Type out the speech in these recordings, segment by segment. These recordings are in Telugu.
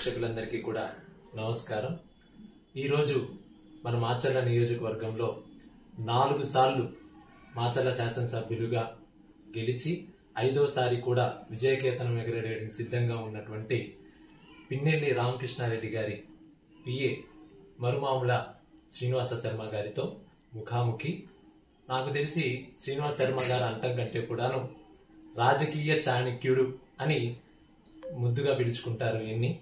ప్రేక్షకులందరికీ కూడా నమస్కారం. ఈరోజు మన మాచర్ల నియోజకవర్గంలో 4 సార్లు మాచర్ల శాసనసభ్యులుగా గెలిచి 5వసారి కూడా విజయకేతనం ఎగరడానికి సిద్ధంగా ఉన్నటువంటి పిన్నెల్లి రామకృష్ణారెడ్డి గారి పిఏ మరుమాముల శ్రీనివాస శర్మ గారితో ముఖాముఖి. నాకు తెలిసి శ్రీనివాస శర్మ గారు అంటం కంటే కూడాను రాజకీయ చాణక్యుడు అని ముద్దుగా పిలుచుకుంటారు ఈయన్ని.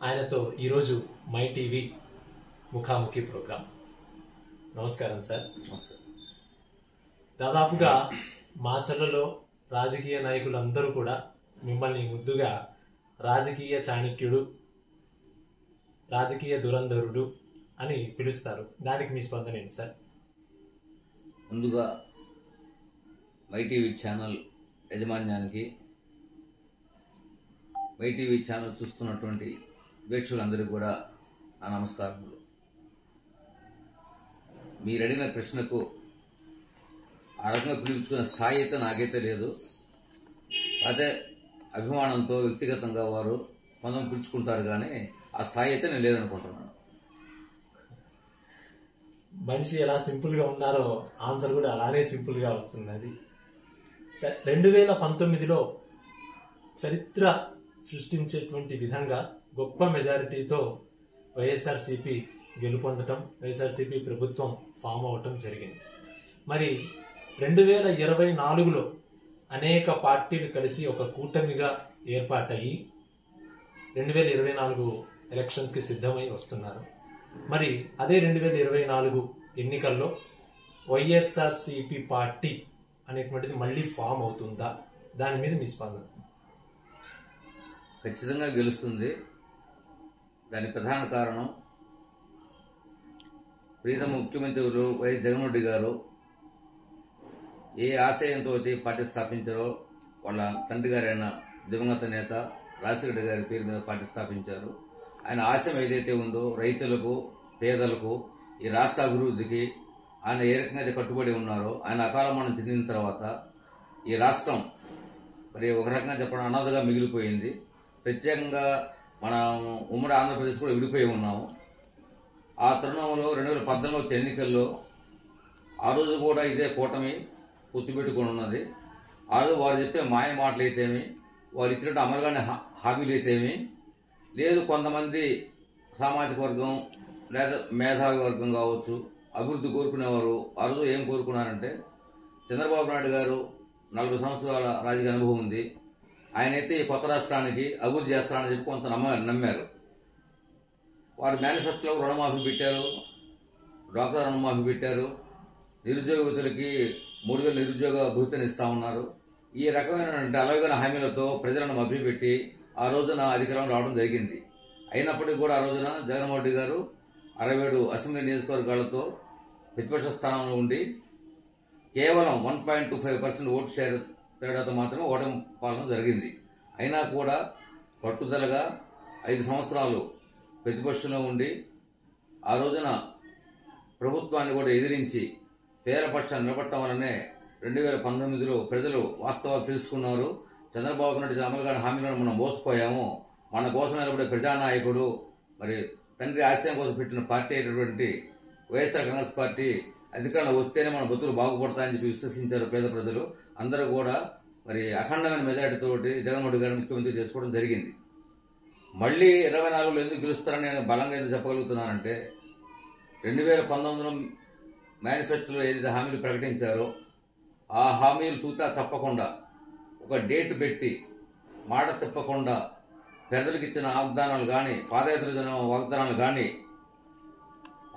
ఆయనతో ఈరోజు మై టీవీ ముఖాముఖి ప్రోగ్రాం. నమస్కారం సార్. దాదాపుగా మాచర్లలో రాజకీయ నాయకులందరూ కూడా మిమ్మల్ని ముద్దుగా రాజకీయ చాణక్యుడు, రాజకీయ దురంధరుడు అని పిలుస్తారు. దానికి మీ స్పందన ఏంటి సార్? ముందుగా మై టీవీ ఛానల్ యాజమాన్యానికి, మై టీవీ ఛానల్ చూస్తున్నటువంటి వీక్షకులందరికీ కూడా నా నమస్కారములు. మీరు అడిగిన ప్రశ్నకు ఆ రకంగా పిలుపుకునే స్థాయి అయితే నాకైతే లేదు. అదే అభిమానంతో వ్యక్తిగతంగా వారు కొందరు పిలుచుకుంటారు, కానీ ఆ స్థాయి అయితే నేను లేదనుకుంటున్నాను. మనిషి ఎలా సింపుల్ గా ఉన్నారో ఆన్సర్ కూడా అలానే సింపుల్ గా వస్తున్నది. 2019లో చరిత్ర సృష్టించేటువంటి విధంగా గొప్ప మెజారిటీతో వైఎస్ఆర్సీపీ గెలుపొందటం, వైఎస్ఆర్సీపీ ప్రభుత్వం ఫామ్ అవటం జరిగింది. మరి 2024లో అనేక పార్టీలు కలిసి ఒక కూటమిగా ఏర్పాటయ్యి 2024 ఎలక్షన్స్ కి సిద్ధమై వస్తున్నారు. మరి అదే 2024 ఎన్నికల్లో వైఎస్ఆర్సీపీ పార్టీ అనేటువంటిది మళ్ళీ ఫామ్ అవుతుందా? దాని మీద మీ స్పందన. ఖచ్చితంగా గెలుస్తుంది. దానికి ప్రధాన కారణం ప్రీతమ ముఖ్యమంత్రులు వైఎస్ జగన్మోహన్ గారు ఏ ఆశయంతో పార్టీ స్థాపించారో, వాళ్ళ తండ్రి గారైన దివంగత నేత రాజశేఖర గారి పేరు మీద పార్టీ స్థాపించారు. ఆయన ఆశయం ఏదైతే ఉందో రైతులకు, పేదలకు, ఈ రాష్ట్ర అభివృద్ధికి ఆయన ఏ రకంగా అయితే కట్టుబడి ఉన్నారో, ఆయన అకాల మరణం చెందిన తర్వాత ఈ రాష్ట్రం మరి ఒక రకంగా చెప్పడం అనాథగా మిగిలిపోయింది. ప్రత్యేకంగా మనం ఉమ్మడి ఆంధ్రప్రదేశ్ కూడా విడిపోయి ఉన్నాము. ఆ తరుణంలో 2014 ఎన్నికల్లో ఆ రోజు కూడా ఇదే కూటమి గుర్తుపెట్టుకుని ఉన్నది. ఆ రోజు వారు చెప్పే మాయ మాటలు అయితేమి, వారు ఇచ్చినట్టు అమలుగానే హామీలు అయితేమి, లేదు కొంతమంది సామాజిక వర్గం లేదా మేధావి వర్గం కావచ్చు, అభివృద్ధి కోరుకునేవారు ఆ రోజు ఏం కోరుకున్నారంటే, చంద్రబాబు నాయుడు గారు 40 సంవత్సరాల రాజకీయ అనుభవం ఉంది, ఆయనైతే ఈ కొత్త రాష్ట్రానికి అభివృద్ధి చేస్తారని చెప్పి కొంత నమ్మారు. వారు మేనిఫెస్టోలో రుణమాఫీ పెట్టారు, డ్వాక్రా రుణమాఫీ పెట్టారు, నిరుద్యోగ యువతులకి 3,000 నిరుద్యోగ భృతిని ఇస్తా ఉన్నారు. ఈ రకమైన అలవిగల హామీలతో ప్రజలను మభ్యపెట్టి ఆ రోజున అధికారం రావడం జరిగింది. అయినప్పటికీ కూడా ఆ రోజున జగన్మోహన్ రెడ్డి గారు 67 అసెంబ్లీ నియోజకవర్గాలతో ప్రతిపక్ష స్థానంలో ఉండి కేవలం 1.25% ఓటు షేర్ తేడాతో మాత్రమే ఓటమి పాలన జరిగింది. అయినా కూడా పట్టుదలగా 5 సంవత్సరాలు ప్రతిపక్షంలో ఉండి ఆ రోజున ప్రభుత్వాన్ని కూడా ఎదిరించి పేదపక్షాన్ని నిలబట్టడం వల్లనే 2019లో ప్రజలు వాస్తవాలు తెలుసుకున్నారు. చంద్రబాబు నాయుడు అమలుగాని హామీలను మనం మోసపోయాము, మన కోసం నిలబడే ప్రజానాయకుడు, మరి తండ్రి ఆశయం కోసం పెట్టిన పార్టీ అయినటువంటి వైఎస్ఆర్ కాంగ్రెస్ పార్టీ అధికారంలో వస్తేనే మన బతుకులు బాగుపడతాయని చెప్పి విశ్వసించారు పేద ప్రజలు. అందరూ కూడా మరి అఖండమైన మెజారిటీతో జగన్మోహన్ గారిని ముఖ్యమంత్రి చేసుకోవడం జరిగింది. మళ్ళీ 24లో ఎందుకు గెలుస్తారని నేను బలంగా ఎందుకు చెప్పగలుగుతున్నానంటే, 2019లో మేనిఫెస్టోలో ఏదైతే హామీలు ప్రకటించారో ఆ హామీలు తూతా తప్పకుండా ఒక డేట్ పెట్టి మాట తప్పకుండా పేదలకు ఇచ్చిన వాగ్దానాలు కానీ, పాదయాత్ర వాగ్దానాలు కానీ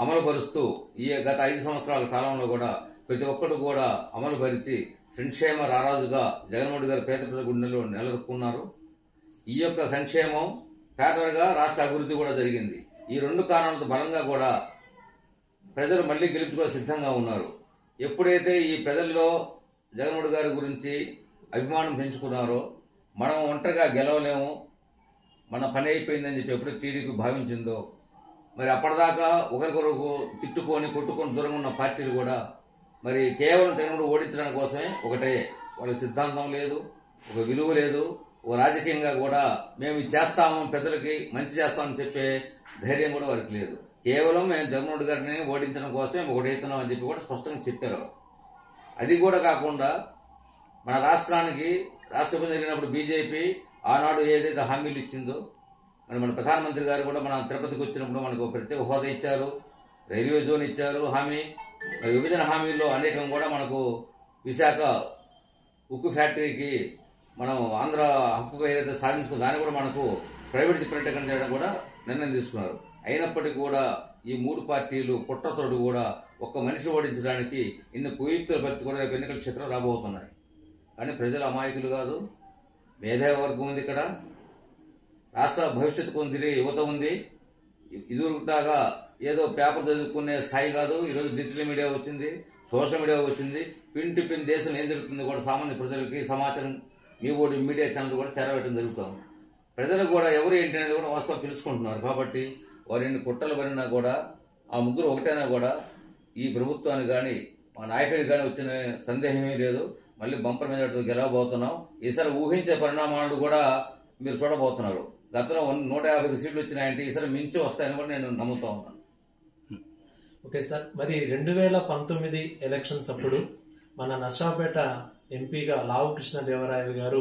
అమలుపరుస్తూ ఈ గత 5 సంవత్సరాల కాలంలో కూడా ప్రతి ఒక్కరు కూడా అమలుపరిచి సంక్షేమ రారాజుగా జగన్మోహన్ గారు పేద ప్రజల గుండెల్లో నెలకొన్నారు. ఈ యొక్క సంక్షేమం పేదలుగా రాష్ట్ర అభివృద్ధి కూడా జరిగింది. ఈ 2 కారణాలతో బలంగా కూడా ప్రజలు మళ్లీ గెలుపుకో సిద్ధంగా ఉన్నారు. ఎప్పుడైతే ఈ ప్రజల్లో జగన్మోహన్ గారి గురించి అభిమానం పెంచుకున్నారో, మనం ఒంటరిగా గెలవలేము, మన పని అయిపోయిందని చెప్పి ఎప్పుడు టీడీపీ భావించిందో, మరి అప్పటిదాకా ఒకరికొరకు తిట్టుకొని కొట్టుకొని దూరంగా ఉన్న పార్టీలు కూడా మరి కేవలం జగన్మోహన్ ఓడించడానికి కోసమే ఒకటే, వాళ్ళ సిద్ధాంతం లేదు, ఒక విలువ లేదు, ఓ రాజకీయంగా కూడా మేము ఇది చేస్తాము, ప్రజలకి మంచి చేస్తామని చెప్పే ధైర్యం కూడా వారికి లేదు. కేవలం మేము జగన్మోహన్ రెడ్డి గారిని ఓడించడం కోసమే ఒకటి అవుతున్నాం అని చెప్పి కూడా స్పష్టంగా చెప్పారు. అది కూడా కాకుండా మన రాష్ట్రానికి రాష్ట్ర విభజన జరిగినప్పుడు బీజేపీ ఆనాడు ఏదైతే హామీలు ఇచ్చిందో, మన ప్రధానమంత్రి గారు కూడా మన తిరుపతికి వచ్చినప్పుడు మనకు ప్రత్యేక హోదా ఇచ్చారు, రైల్వే జోన్ ఇచ్చారు హామీ. విభజన హామీల్లో అనేకం కూడా మనకు విశాఖ ఉక్కు ఫ్యాక్టరీకి మనం ఆంధ్ర హక్కుగా ఏదైతే సాధించుకుందో దాన్ని కూడా మనకు ప్రైవేట్ చెప్పినట్టుగా చేయడం కూడా నిర్ణయం తీసుకున్నారు. అయినప్పటికీ కూడా ఈ మూడు పార్టీలు పుట్టతోడు కూడా ఒక్క మనిషి ఓడించడానికి ఇన్ని కుయుక్తులు బట్టి కూడా రేపు ఎన్నికల క్షేత్రం రాబోతున్నాయి. కానీ ప్రజలు అమాయకులు కాదు, మేధావి వర్గం ఉంది ఇక్కడ, రాష్ట్ర భవిష్యత్తు పొందిన యువత ఉంది. ఇదివరకులాగా ఏదో పేపర్ చదువుకునే స్థాయి కాదు. ఈరోజు డిజిటల్ మీడియా వచ్చింది, సోషల్ మీడియా వచ్చింది. పిన్ టు పిన్ దేశంలో ఏం జరుగుతుంది కూడా సామాన్య ప్రజలకి సమాచారం మీ ఓడి మీడియా ఛానల్ కూడా చేరవేయడం జరుగుతుంది. ప్రజలకు కూడా ఎవరు ఏంటి అనేది కూడా వాస్తవం తెలుసుకుంటున్నారు. కాబట్టి వారిని కుట్రలు పడినా కూడా ఆ ముగ్గురు ఒకటైనా కూడా ఈ ప్రభుత్వానికి కానీ మా నాయకుడికి కానీ వచ్చిన సందేహమే లేదు. మళ్ళీ బంపర్ మీద గెలవబోతున్నాం. ఈసారి ఊహించే పరిణామాలు కూడా మీరు చూడబోతున్నారు. గతంలో 150 సీట్లు వచ్చినాయంటే ఈసారి మించి వస్తాయని కూడా నేను నమ్ముతా ఉన్నాను. ఓకే సార్, మరి 2019 ఎలక్షన్స్ అప్పుడు మన నర్సాపేట ఎంపీగా లావు కృష్ణదేవరాయలు గారు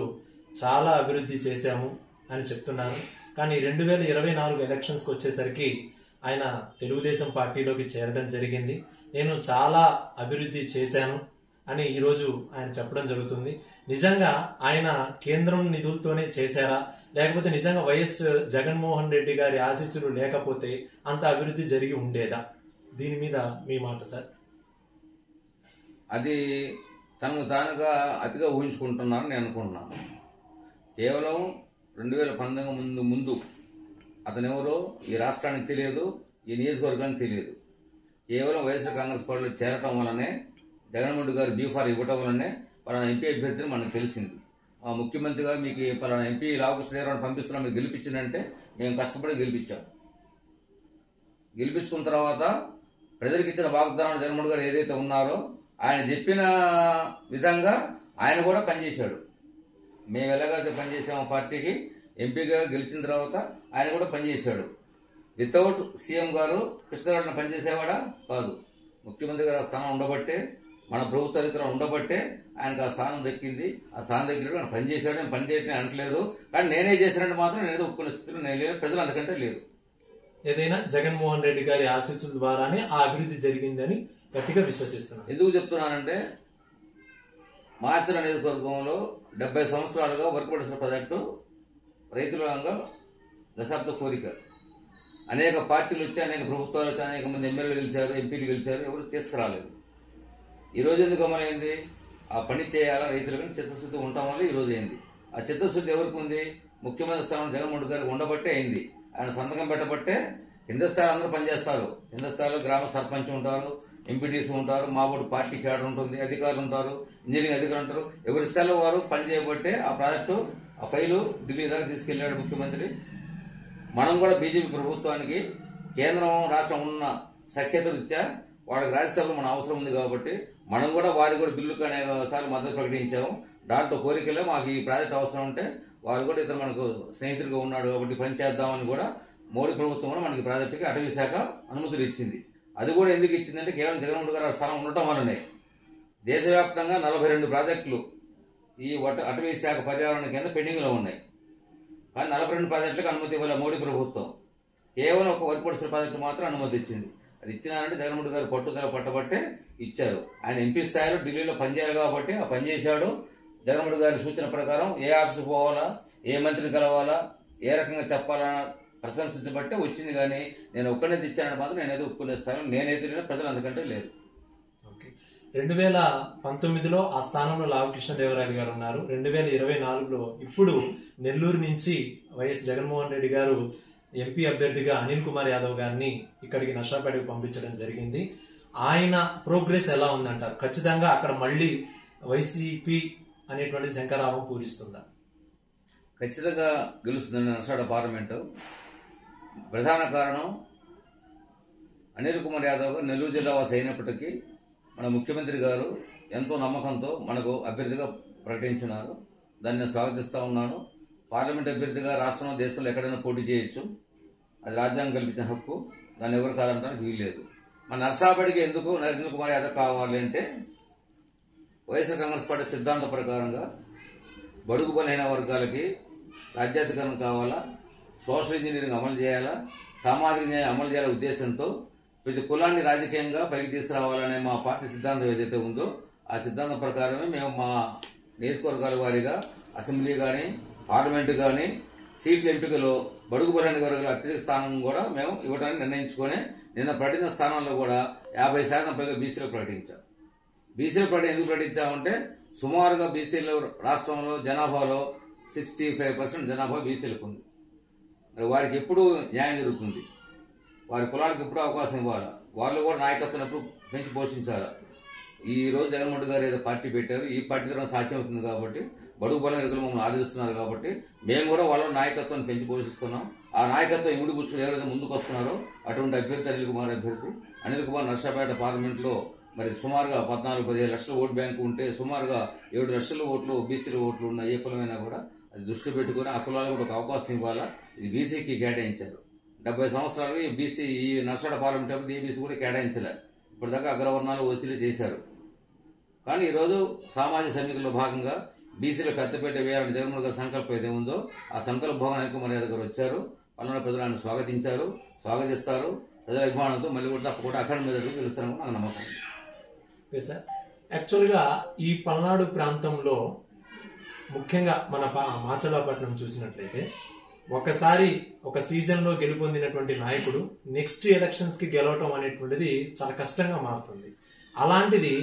చాలా అభివృద్ధి చేశాము అని చెప్తున్నారు. కానీ 2024 ఎలక్షన్స్కి వచ్చేసరికి ఆయన తెలుగుదేశం పార్టీలోకి చేరడం జరిగింది. నేను చాలా అభివృద్ధి చేశాను అని ఈరోజు ఆయన చెప్పడం జరుగుతుంది. నిజంగా ఆయన కేంద్రం నిధులతోనే చేశారా, లేకపోతే నిజంగా వైఎస్ జగన్మోహన్ రెడ్డి గారి ఆశీస్సులు లేకపోతే అంత అభివృద్ధి జరిగి ఉండేదా? దీని మీద మీ మాట సార్. అది తనకు తానుగా అతిగా ఊహించుకుంటున్నారని నేను అనుకుంటున్నాను. కేవలం 2019 ముందు అతనెవరో ఈ రాష్ట్రానికి తెలియదు, ఈ నియోజకవర్గానికి తెలియదు. కేవలం వైఎస్ఆర్ కాంగ్రెస్ పార్టీలో చేరటం వల్లనే, జగన్మోహన్ రెడ్డి గారు బీఫార్ ఇవ్వటం వల్లనే పలానా ఎంపీ అభ్యర్థిని మనకు తెలిసింది. మా ముఖ్యమంత్రి గారు మీకు పలానా ఎంపీ లావుకృష్ణదేవరాయని పంపిస్తున్నాం, మీరు గెలిపించిందంటే మేము కష్టపడి గెలిపించాం. గెలిపించుకున్న తర్వాత ప్రజలకు ఇచ్చిన వాగ్దానం జగన్మోహన్ గారు ఏదైతే ఉన్నారో ఆయన చెప్పిన విధంగా ఆయన కూడా పనిచేశాడు. మేము ఎలాగైతే పనిచేసామో పార్టీకి ఎంపీగా గెలిచిన తర్వాత ఆయన కూడా పనిచేశాడు. వితౌట్ సీఎం గారు కృష్ణదేవరాయని పనిచేసేవాడా కాదు. ముఖ్యమంత్రి గారు ఆ స్థానం ఉండబట్టే, మన ప్రభుత్వ అధికారం ఉండబట్టే ఆయనకు ఆ స్థానం దక్కింది. ఆ స్థానం దగ్గర ఆయన పనిచేశాడు, నేను పనిచేయటం అనట్లేదు. కానీ నేనే చేశానంటే మాత్రం నేనేదో ఒప్పుకునే స్థితిలో నేను లేదు, ప్రజలు అంతకంటే లేరు. ఏదైనా జగన్మోహన్ రెడ్డి గారి ఆశీస్సుల ద్వారానే ఆ అభివృద్ధి జరిగిందని గట్టిగా విశ్వసిస్తున్నాను. ఎందుకు చెప్తున్నానంటే మాచర్ల నియోజకవర్గంలో 70 సంవత్సరాలుగా వర్క్ ప్రాజెక్టు రైతులంగా దశాబ్ద కోరిక. అనేక పార్టీలు వచ్చి, అనేక ప్రభుత్వాలు వచ్చి, అనేక మంది ఎమ్మెల్యేలు గెలిచారు, ఎంపీలు గెలిచారు, ఎవరు తీసుకురాలేదు. ఈరోజు ఎందుకు అమలైంది? ఆ పని చేయాలా రైతులకు చిత్తశుద్ధి ఉండటం వల్ల ఈరోజు అయింది. ఆ చిత్తశుద్ధి ఎవరికి ఉంది? ముఖ్యమంత్రి స్థానం జగన్మోహన్ రెడ్డి గారికి ఉండబట్టే అయింది. ఆయన సంతకం పెట్టబట్టే కింద స్థాయి అందరూ పనిచేస్తారు. కింద స్థాయిలో గ్రామ సర్పంచ్ ఉంటారు, ఎంపీటీసీ ఉంటారు, మా ఊరు పార్టీ క్యాడర్ ఉంటుంది, అధికారులు ఉంటారు, ఇంజనీరింగ్ అధికారులు ఉంటారు. ఎవరి స్థాయిలో వారు పని చేయబట్టే ఆ ప్రాజెక్టు, ఆ ఫైలు ఢిల్లీ దాకా తీసుకెళ్లాడు ముఖ్యమంత్రి. మనం కూడా బీజేపీ ప్రభుత్వానికి కేంద్రం రాష్ట్రం ఉన్న సఖ్యత రీత్యా వాళ్ళకి రాజ్యసభలో మన అవసరం ఉంది కాబట్టి మనం కూడా వారికి కూడా బిల్లుకు అనేక సార్లు మద్దతు ప్రకటించాము. దాంట్లో కోరికలే మాకు ఈ ప్రాజెక్ట్ అవసరం ఉంటే వారు కూడా ఇతను మనకు స్నేహితుడిగా ఉన్నాడు కాబట్టి పని చేద్దామని కూడా మోడీ ప్రభుత్వం కూడా మనకి ప్రాజెక్టుకి అటవీ శాఖ అనుమతులు ఇచ్చింది. అది కూడా ఎందుకు ఇచ్చిందంటే కేవలం జగన్మోహన్ రెడ్డి గారి స్థానం ఉండటం వల్లనే. దేశవ్యాప్తంగా 42 ప్రాజెక్టులు ఈ అటవీ శాఖ పర్యావరణ కింద పెండింగ్లో ఉన్నాయి. కానీ 42 ప్రాజెక్టులకు అనుమతి ఇవ్వలే మోడీ ప్రభుత్వం. కేవలం ఒక వర్క్ ప్రాజెక్టు మాత్రం అనుమతి ఇచ్చింది. అది ఇచ్చినారంటే జగన్మోహన్ రెడ్డి గారు పట్టుదల పట్టబట్టే ఇచ్చారు. ఆయన ఎంపీ స్థాయిలో ఢిల్లీలో పనిచేయాలి కాబట్టి ఆ పనిచేశాడు. జగన్మోహన్ రెడ్డి గారి సూచన ప్రకారం ఏ ఆఫీసు పోవాలా, ఏ మంత్రిని కలవాలా, ఏ రకంగా చెప్పాలన్న ప్రశంసించబట్టే వచ్చింది. కానీ నేను ఒక్కనే తెచ్చానని మాత్రం నేనేదో ఒప్పుకునే స్థానం నేనైతే లేదు, ప్రజలు అందుకంటే లేదు. 2019లో ఆ స్థానంలో లావు కృష్ణదేవరాయలు గారు ఉన్నారు. 2024లో ఇప్పుడు నెల్లూరు నుంచి వైఎస్ జగన్మోహన్ రెడ్డి గారు ఎంపీ అభ్యర్థిగా అనిల్ కుమార్ యాదవ్ గారిని ఇక్కడికి నర్సాపేటకు పంపించడం జరిగింది. ఆయన ప్రోగ్రెస్ ఎలా ఉందంటారు? ఖచ్చితంగా అక్కడ మళ్ళీ వైసీపీ అనేటువంటి శంకరావం పూరిస్తుందా? ఖచ్చితంగా గెలుస్తుందని నర్సాపేట పార్లమెంటు. ప్రధాన కారణం అనిల్ కుమార్ యాదవ్ గారు నెల్లూరు జిల్లా వాసి అయినప్పటికీ మన ముఖ్యమంత్రి గారు ఎంతో నమ్మకంతో మనకు అభ్యర్థిగా ప్రకటించున్నారు. దాన్ని నేను స్వాగతిస్తూ ఉన్నాను. పార్లమెంట్ అభ్యర్థిగా రాష్ట్రంలో దేశంలో ఎక్కడైనా పోటీ చేయొచ్చు. అది రాజ్యాంగం కల్పించిన హక్కు. దాన్ని ఎవరు కాదంటానికి వీల్లేదు. మన నర్సాపేటకి ఎందుకు నరేంద్ర కుమార్ యాదవ్ కావాలి అంటే వైఎస్ఆర్ కాంగ్రెస్ పార్టీ సిద్ధాంత ప్రకారంగా బడుగు బలైన వర్గాలకి రాజ్యాధికారం కావాలా, సోషల్ ఇంజనీరింగ్ అమలు చేయాలా, సామాజిక న్యాయం అమలు చేయాలనే ఉద్దేశంతో ప్రతి కులాన్ని రాజకీయంగా పైకి తీసుకురావాలనే మా పార్టీ సిద్ధాంతం ఏదైతే ఉందో ఆ సిద్ధాంతం ప్రకారమే మేము మా నియోజకవర్గాల వారీగా అసెంబ్లీ కానీ పార్లమెంటు కానీ సీట్ల ఎంపికలో బడుగు బలైన వర్గాల అత్యధిక స్థానం కూడా మేము ఇవ్వడానికి నిర్ణయించుకొని నిన్న ప్రకటించిన స్థానంలో కూడా 50% పైగా బీసీలో ప్రకటించాం. బీసీలో ఎందుకు ప్రకటించామంటే సుమారుగా బీసీలో రాష్ట్రంలో జనాభాలో 65% జనాభా బీసీలకు ఉంది. మరి వారికి ఎప్పుడు న్యాయం జరుగుతుంది, వారి కులానికి ఎప్పుడు అవకాశం ఇవ్వాలా, వాళ్ళు కూడా నాయకత్వం ఎప్పుడు పెంచి పోషించాలా. ఈ రోజు జగన్మోహన్ గారు ఏదో పార్టీ పెట్టారు, ఈ పార్టీ ద్వారా సాధ్యం అవుతుంది కాబట్టి బడుగు బలైన వర్గాలు మమ్మల్ని ఆదరిస్తున్నారు కాబట్టి మేము కూడా వాళ్ళ నాయకత్వాన్ని పెంచి పోషిస్తున్నాం. ఆ నాయకత్వం ఇముడి బుచ్చుడు ఎవరైతే ముందుకు వస్తున్నారో అటువంటి అభ్యర్థి అనిల్ కుమార్ నర్సాపేట పార్లమెంట్లో మరి సుమారుగా 14-15 లక్షల ఓటు బ్యాంకు ఉంటే సుమారుగా 7 లక్షల ఓట్లు బీసీల ఓట్లు ఉన్న ఏ కులమైనా కూడా అది దృష్టి పెట్టుకుని ఆ కులాలకు కూడా ఒక అవకాశం ఇవ్వాలా. ఇది బీసీకి కేటాయించారు. 70 సంవత్సరాలు ఈ బీసీ ఈ నర్సాపేట పార్లమెంట్ అప్పుడు ఏబీసీ కూడా కేటాయించలేదు. ఇప్పటిదాకా అగ్రవర్ణాలు ఓసీలు చేశారు. కానీ ఈరోజు సామాజిక సమీకరణలో భాగంగా బీసీలో పెద్దపేట వేయాలని జగన్మోహన్ గారి సంకల్పం ఏదేముందో ఆ సంకల్ప భవన్ అనిల్ కుమార్ యాదవ్ గారు వచ్చారు. పల్నాడు ప్రజలు ఆయన స్వాగతిస్తారు. ప్రజల అభిమానంతో మళ్ళీ కూడా తప్పకుండా అక్కడ మీద గెలుస్తారని నాకు నమ్మకం. ఓకే సార్, యాక్చువల్గా ఈ పల్నాడు ప్రాంతంలో ముఖ్యంగా మన మాచర్లపట్నం చూసినట్లయితే ఒకసారి ఒక సీజన్లో గెలుపొందినటువంటి నాయకుడు నెక్స్ట్ ఎలక్షన్స్ కి గెలవటం అనేటువంటిది చాలా కష్టంగా మారుతుంది. అలాంటిది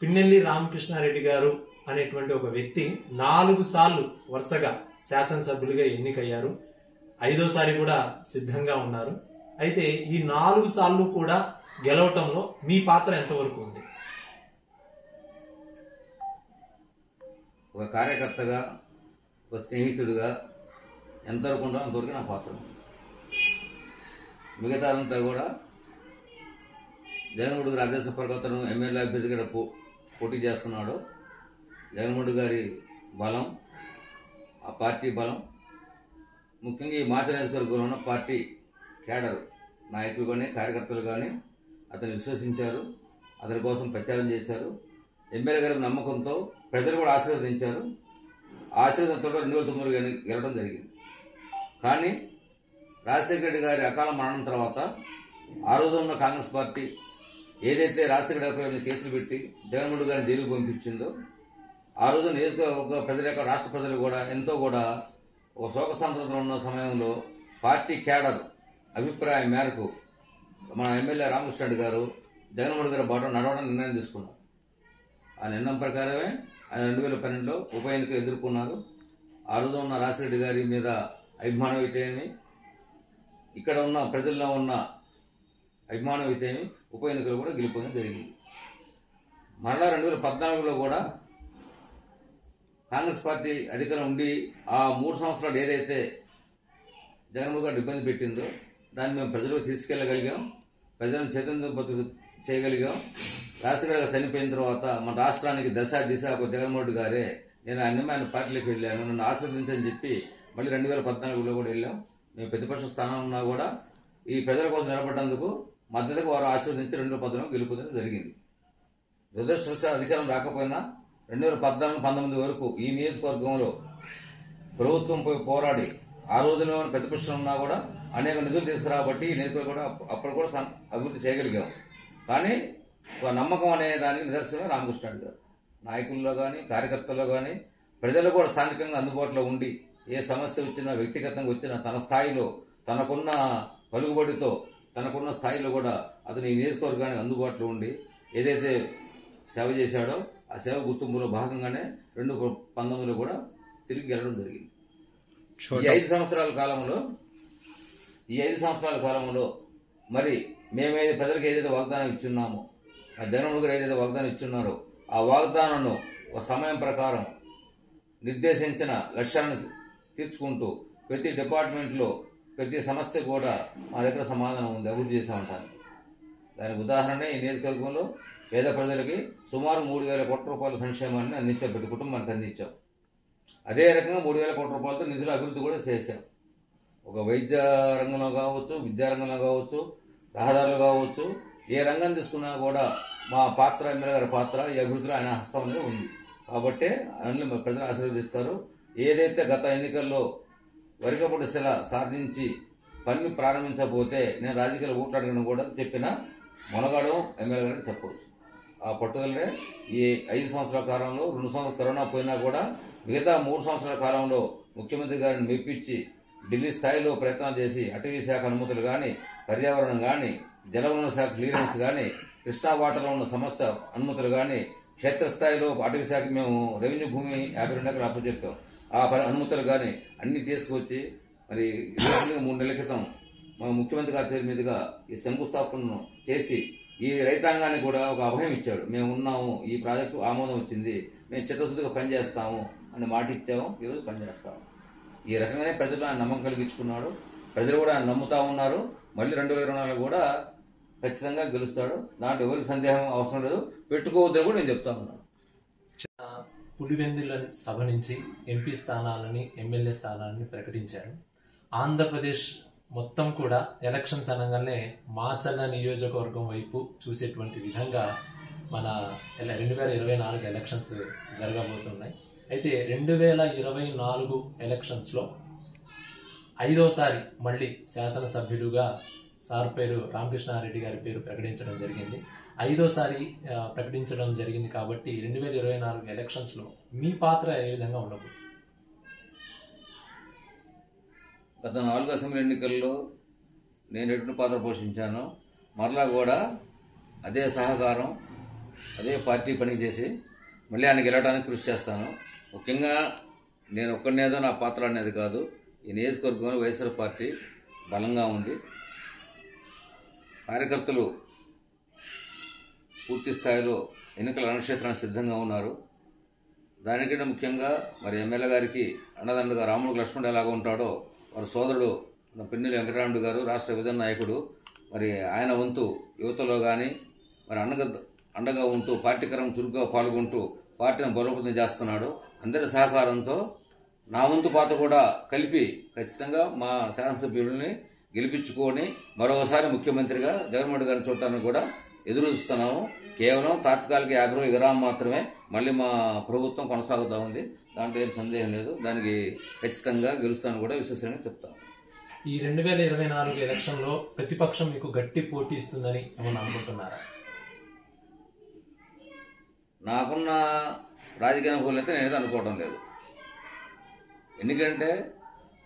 పిన్నెల్లి రామకృష్ణారెడ్డి గారు అనేటువంటి ఒక వ్యక్తి 4 సార్లు వరుసగా శాసనసభ్యులుగా ఎన్నికయ్యారు. 5వసారి కూడా సిద్ధంగా ఉన్నారు. అయితే ఈ 4 సార్లు కూడా గెలవటంలో మీ పాత్ర ఎంతవరకు ఉంది? ఒక కార్యకర్తగా, ఒక స్నేహితుడిగా ఎంతవరకు ఉందో అంతవరకు నా పాత్ర. మిగతా అంతా కూడా జగన్మోహన్ గారి ఆదేశ ప్రకారం ఎమ్మెల్యే అభ్యర్థిగా పోటీ చేస్తున్నాడు. జగన్మోహన్ గారి బలం, ఆ పార్టీ బలం, ముఖ్యంగా ఈ మాచర్ల నియోజకవర్గంలో ఉన్న పార్టీ కేడర్ నాయకులు కానీ కార్యకర్తలు కానీ అతను విశ్వసించారు, అతని కోసం ప్రచారం చేశారు. ఎమ్మెల్యే గారి నమ్మకంతో ప్రజలు కూడా ఆశీర్వదించారు. ఆశీర్వాదంతో 2009 గెలవడం జరిగింది. కానీ రాజశేఖర రెడ్డి గారి అకాల మరణం తర్వాత ఆ రోజు ఉన్న కాంగ్రెస్ పార్టీ ఏదైతే రాజశేఖర రెడ్డి గారి కేసులు పెట్టి జగన్మోహన్ గారిని జైలుకు పంపించిందో ఆ రోజు నియోజకవర్గ ప్రజల యొక్క రాష్ట్ర ప్రజలు కూడా ఎంతో కూడా ఒక శోకసంతృప్తిలో ఉన్న సమయంలో పార్టీ కేడర్ అభిప్రాయం మేరకు మన ఎమ్మెల్యే రామకృష్ణ గారు జగన్మోహన్ గారి బాట నడవడానికి నిర్ణయం తీసుకున్నారు. ఆ నిర్ణయం ప్రకారమే ఆయన 2012లో ఉప ఎన్నికలు ఎదుర్కొన్నారు. ఆ రోజు ఉన్న రాజశేఖర గారి మీద అభిమానం అయితేమి, ఇక్కడ ఉన్న ప్రజల్లో ఉన్న అభిమానం అయితేమి ఉప ఎన్నికలు కూడా గెలుపొందడం జరిగింది. మరలా 2014లో కూడా కాంగ్రెస్ పార్టీ అధికారం ఉండి ఆ 3 సంవత్సరాలు ఏదైతే జగన్మోహన్ గారు ఇబ్బంది పెట్టిందో దాన్ని మేము ప్రజలకు తీసుకెళ్లగలిగాం, ప్రజలను చైతన్యం చేయగలిగాం. రాజశేఖర గారు చనిపోయిన తర్వాత మన రాష్ట్రానికి దిశ ఒక జగన్మోహన్ గారే, నేను ఆయన పార్టీలోకి వెళ్ళాను, నన్ను ఆశీర్వదించని చెప్పి మళ్ళీ 2014లో కూడా వెళ్ళాం. మేము ప్రతిపక్ష స్థానం ఉన్నా కూడా ఈ ప్రజల కోసం నిలబడ్డందుకు మద్దతుగా వారు ఆశీర్వదించి 2014లో గెలుపొందడం జరిగింది. దురదృష్టవశాత్తు అధికారం రాకపోయినా 2014-19 వరకు ఈ నియోజకవర్గంలో ప్రభుత్వంపై పోరాడి ఆ రోజులో ప్రతిపక్షం ఉన్నా కూడా అనేక నిధులు తీసుకురాబట్టి ఈ నియోజకవర్గం కూడా అప్పుడు కూడా అభివృద్ధి చేయగలిగాం. కానీ ఒక నమ్మకం అనే దానికి నిదర్శనమే రామకృష్ణ గారు. నాయకుల్లో కానీ కార్యకర్తల్లో కానీ ప్రజలు కూడా స్థానికంగా అందుబాటులో ఉండి ఏ సమస్య వచ్చినా వ్యక్తిగతంగా వచ్చినా తన స్థాయిలో తనకున్న పలుకుబడితో తనకున్న స్థాయిలో కూడా అతను ఈ నియోజకవర్గానికి అందుబాటులో ఉండి ఏదైతే సేవ చేశాడో ఆ సేవ గుర్తింపులో భాగంగానే 2019లో కూడా తిరిగి గెలవడం జరిగింది. ఈ 5 సంవత్సరాల కాలంలో మరి మేమేది ప్రజలకు ఏదైతే వాగ్దానం ఇచ్చున్నామో, ఆ జగన్మోహన్ గారు ఏదైతే వాగ్దానం ఇచ్చున్నారో ఆ వాగ్దానాన్ని ఒక సమయం ప్రకారం నిర్దేశించిన లక్ష్యాలను తీర్చుకుంటూ ప్రతి డిపార్ట్మెంట్లో ప్రతి సమస్య కూడా మా దగ్గర సమాధానం ఉంది, అభివృద్ధి చేసే ఉంటాను. దానికి ఉదాహరణ ఈ నియోజకవర్గంలో పేద ప్రజలకి సుమారు 3,000 కోట్ల రూపాయల సంక్షేమాన్ని అందించాం, ప్రతి కుటుంబానికి అందించాం. అదే రకంగా 3,000 కోట్ల రూపాయలతో నిధుల అభివృద్ధి కూడా చేశాం. ఒక వైద్య రంగంలో కావచ్చు, విద్యారంగంలో కావచ్చు, రహదారులు కావచ్చు, ఏ రంగం తీసుకున్నా కూడా మా పాత్ర, ఎమ్మెల్యే గారి పాత్ర ఈ అభివృద్ధిలో ఆయన హస్తంలో ఉంది. కాబట్టి అన్ని ప్రజలు ఆశీర్వదిస్తారు. ఏదైతే గత ఎన్నికల్లో వరికపొడి శిల సాధించి పని ప్రారంభించకపోతే నేను రాజకీయాలు ఓట్లాడగలను కూడా చెప్పిన మొనగాడు ఎమ్మెల్యే గారిని చెప్పవచ్చు. ఆ పట్టుదలనే ఈ 5 సంవత్సరాల కాలంలో 2 సంవత్సరాలు కరోనా పోయినా కూడా మిగతా 3 సంవత్సరాల కాలంలో ముఖ్యమంత్రి గారిని మెప్పించి ఢిల్లీ స్థాయిలో ప్రయత్నాలు చేసి అటవీ శాఖ అనుమతులు కానీ, పర్యావరణం కానీ, జలవనరుల శాఖ క్లియరెన్స్ కానీ, కృష్ణా వాటర్లో ఉన్న సమస్య అనుమతులు కానీ, క్షేత్రస్థాయిలో అటవీ శాఖ మేము రెవెన్యూ భూమి 52 ఎకరాలు అప్పచెప్పాం. ఆ అనుమతులు కానీ అన్ని తీసుకొచ్చి మరి 3 నెలల క్రితం మా ముఖ్యమంత్రి గారి పేరు మీదుగా ఈ శంకుస్థాపనను చేసి ఈ రైతాంగానికి కూడా ఒక అభయం ఇచ్చాడు. మేము ఉన్నాము, ఈ ప్రాజెక్టు ఆమోదం వచ్చింది, మేము చిత్తశుద్ధిగా పనిచేస్తాము అని మాట ఇచ్చాము. ఈరోజు పనిచేస్తాము. ఈ రకంగానే ప్రజలు ఆయన నమ్మకం కలిగించుకున్నాడు. ప్రజలు కూడా ఆయన నమ్ముతా ఉన్నారు. మళ్ళీ 2024 కూడా ఖచ్చితంగా గెలుస్తాడు. దాంట్లో ఎవరికి సందేహం అవసరం లేదు. పెట్టుకోవద్దని కూడా నేను చెప్తా ఉన్నాను. పులివెందుల సభ నుంచి ఎంపీ స్థానాలని, ఎమ్మెల్యే స్థానాలని ప్రకటించారు. ఆంధ్రప్రదేశ్ మొత్తం కూడా ఎలక్షన్స్ అనగానే మాచర్ల నియోజకవర్గం వైపు చూసేటువంటి విధంగా మన 2024 ఎలక్షన్స్ జరగబోతున్నాయి. అయితే 2024 ఎలక్షన్స్లో 5వసారి మళ్ళీ శాసనసభ్యులుగా సార్ పేరు రామకృష్ణారెడ్డి గారి పేరు ప్రకటించడం జరిగింది. 5వసారి ప్రకటించడం జరిగింది కాబట్టి 2024 ఎలక్షన్స్లో మీ పాత్ర ఏ విధంగా ఉండబోతుంది? గత 4 అసెంబ్లీ ఎన్నికల్లో నేను ఎటువంటి పాత్ర పోషించానో మరలా కూడా అదే సహకారం, అదే పార్టీ పని చేసి మళ్ళీ ఆయన గెలవడానికి కృషి చేస్తాను. ముఖ్యంగా నేను ఒక్కనేదో నా పాత్ర అనేది కాదు. ఈ నియోజకవర్గంలో వైఎస్ఆర్ పార్టీ బలంగా ఉంది. కార్యకర్తలు పూర్తి స్థాయిలో ఎన్నికల రణక్షేత్రానికి సిద్ధంగా ఉన్నారు. దానికంటే ముఖ్యంగా మరి ఎమ్మెల్యే గారికి అన్నదండగా రాముడు లక్ష్మణుడు ఎలాగ ఉంటాడో వారి సోదరుడు పిన్నెల్లి వెంకటరాముడు గారు రాష్ట్ర విభజన నాయకుడు, మరి ఆయన వంతు యువతలో కానీ మరి అండగా ఉంటూ పార్టీకరం చురుగ్గా పాల్గొంటూ పార్టీని బలోపేతం చేస్తున్నాడు. అందరి సహకారంతో నా వంతు పాత్ర కూడా కలిపి ఖచ్చితంగా మా శాసనసభ్యుల్ని గెలిపించుకొని మరోసారి ముఖ్యమంత్రిగా జగన్మోహన్ గారిని చూడటానికి కూడా ఎదురు చూస్తున్నాము. కేవలం తాత్కాలిక 50 రోజుల విరామం మాత్రమే. మళ్ళీ మా ప్రభుత్వం కొనసాగుతూ ఉంది. దాంట్లో ఏం సందేహం లేదు. దానికి ఖచ్చితంగా గెలుస్తాను కూడా విశ్వసనీయంగా చెప్తాను. ఈ 2024 ఎలక్షన్లో ప్రతిపక్షం మీకు గట్టి పోటీ ఇస్తుందని ఏమన్నా అనుకుంటున్నారా? నాకున్న రాజకీయ అనుకూలత అయితే నేనైతే అనుకోవడం లేదు. ఎందుకంటే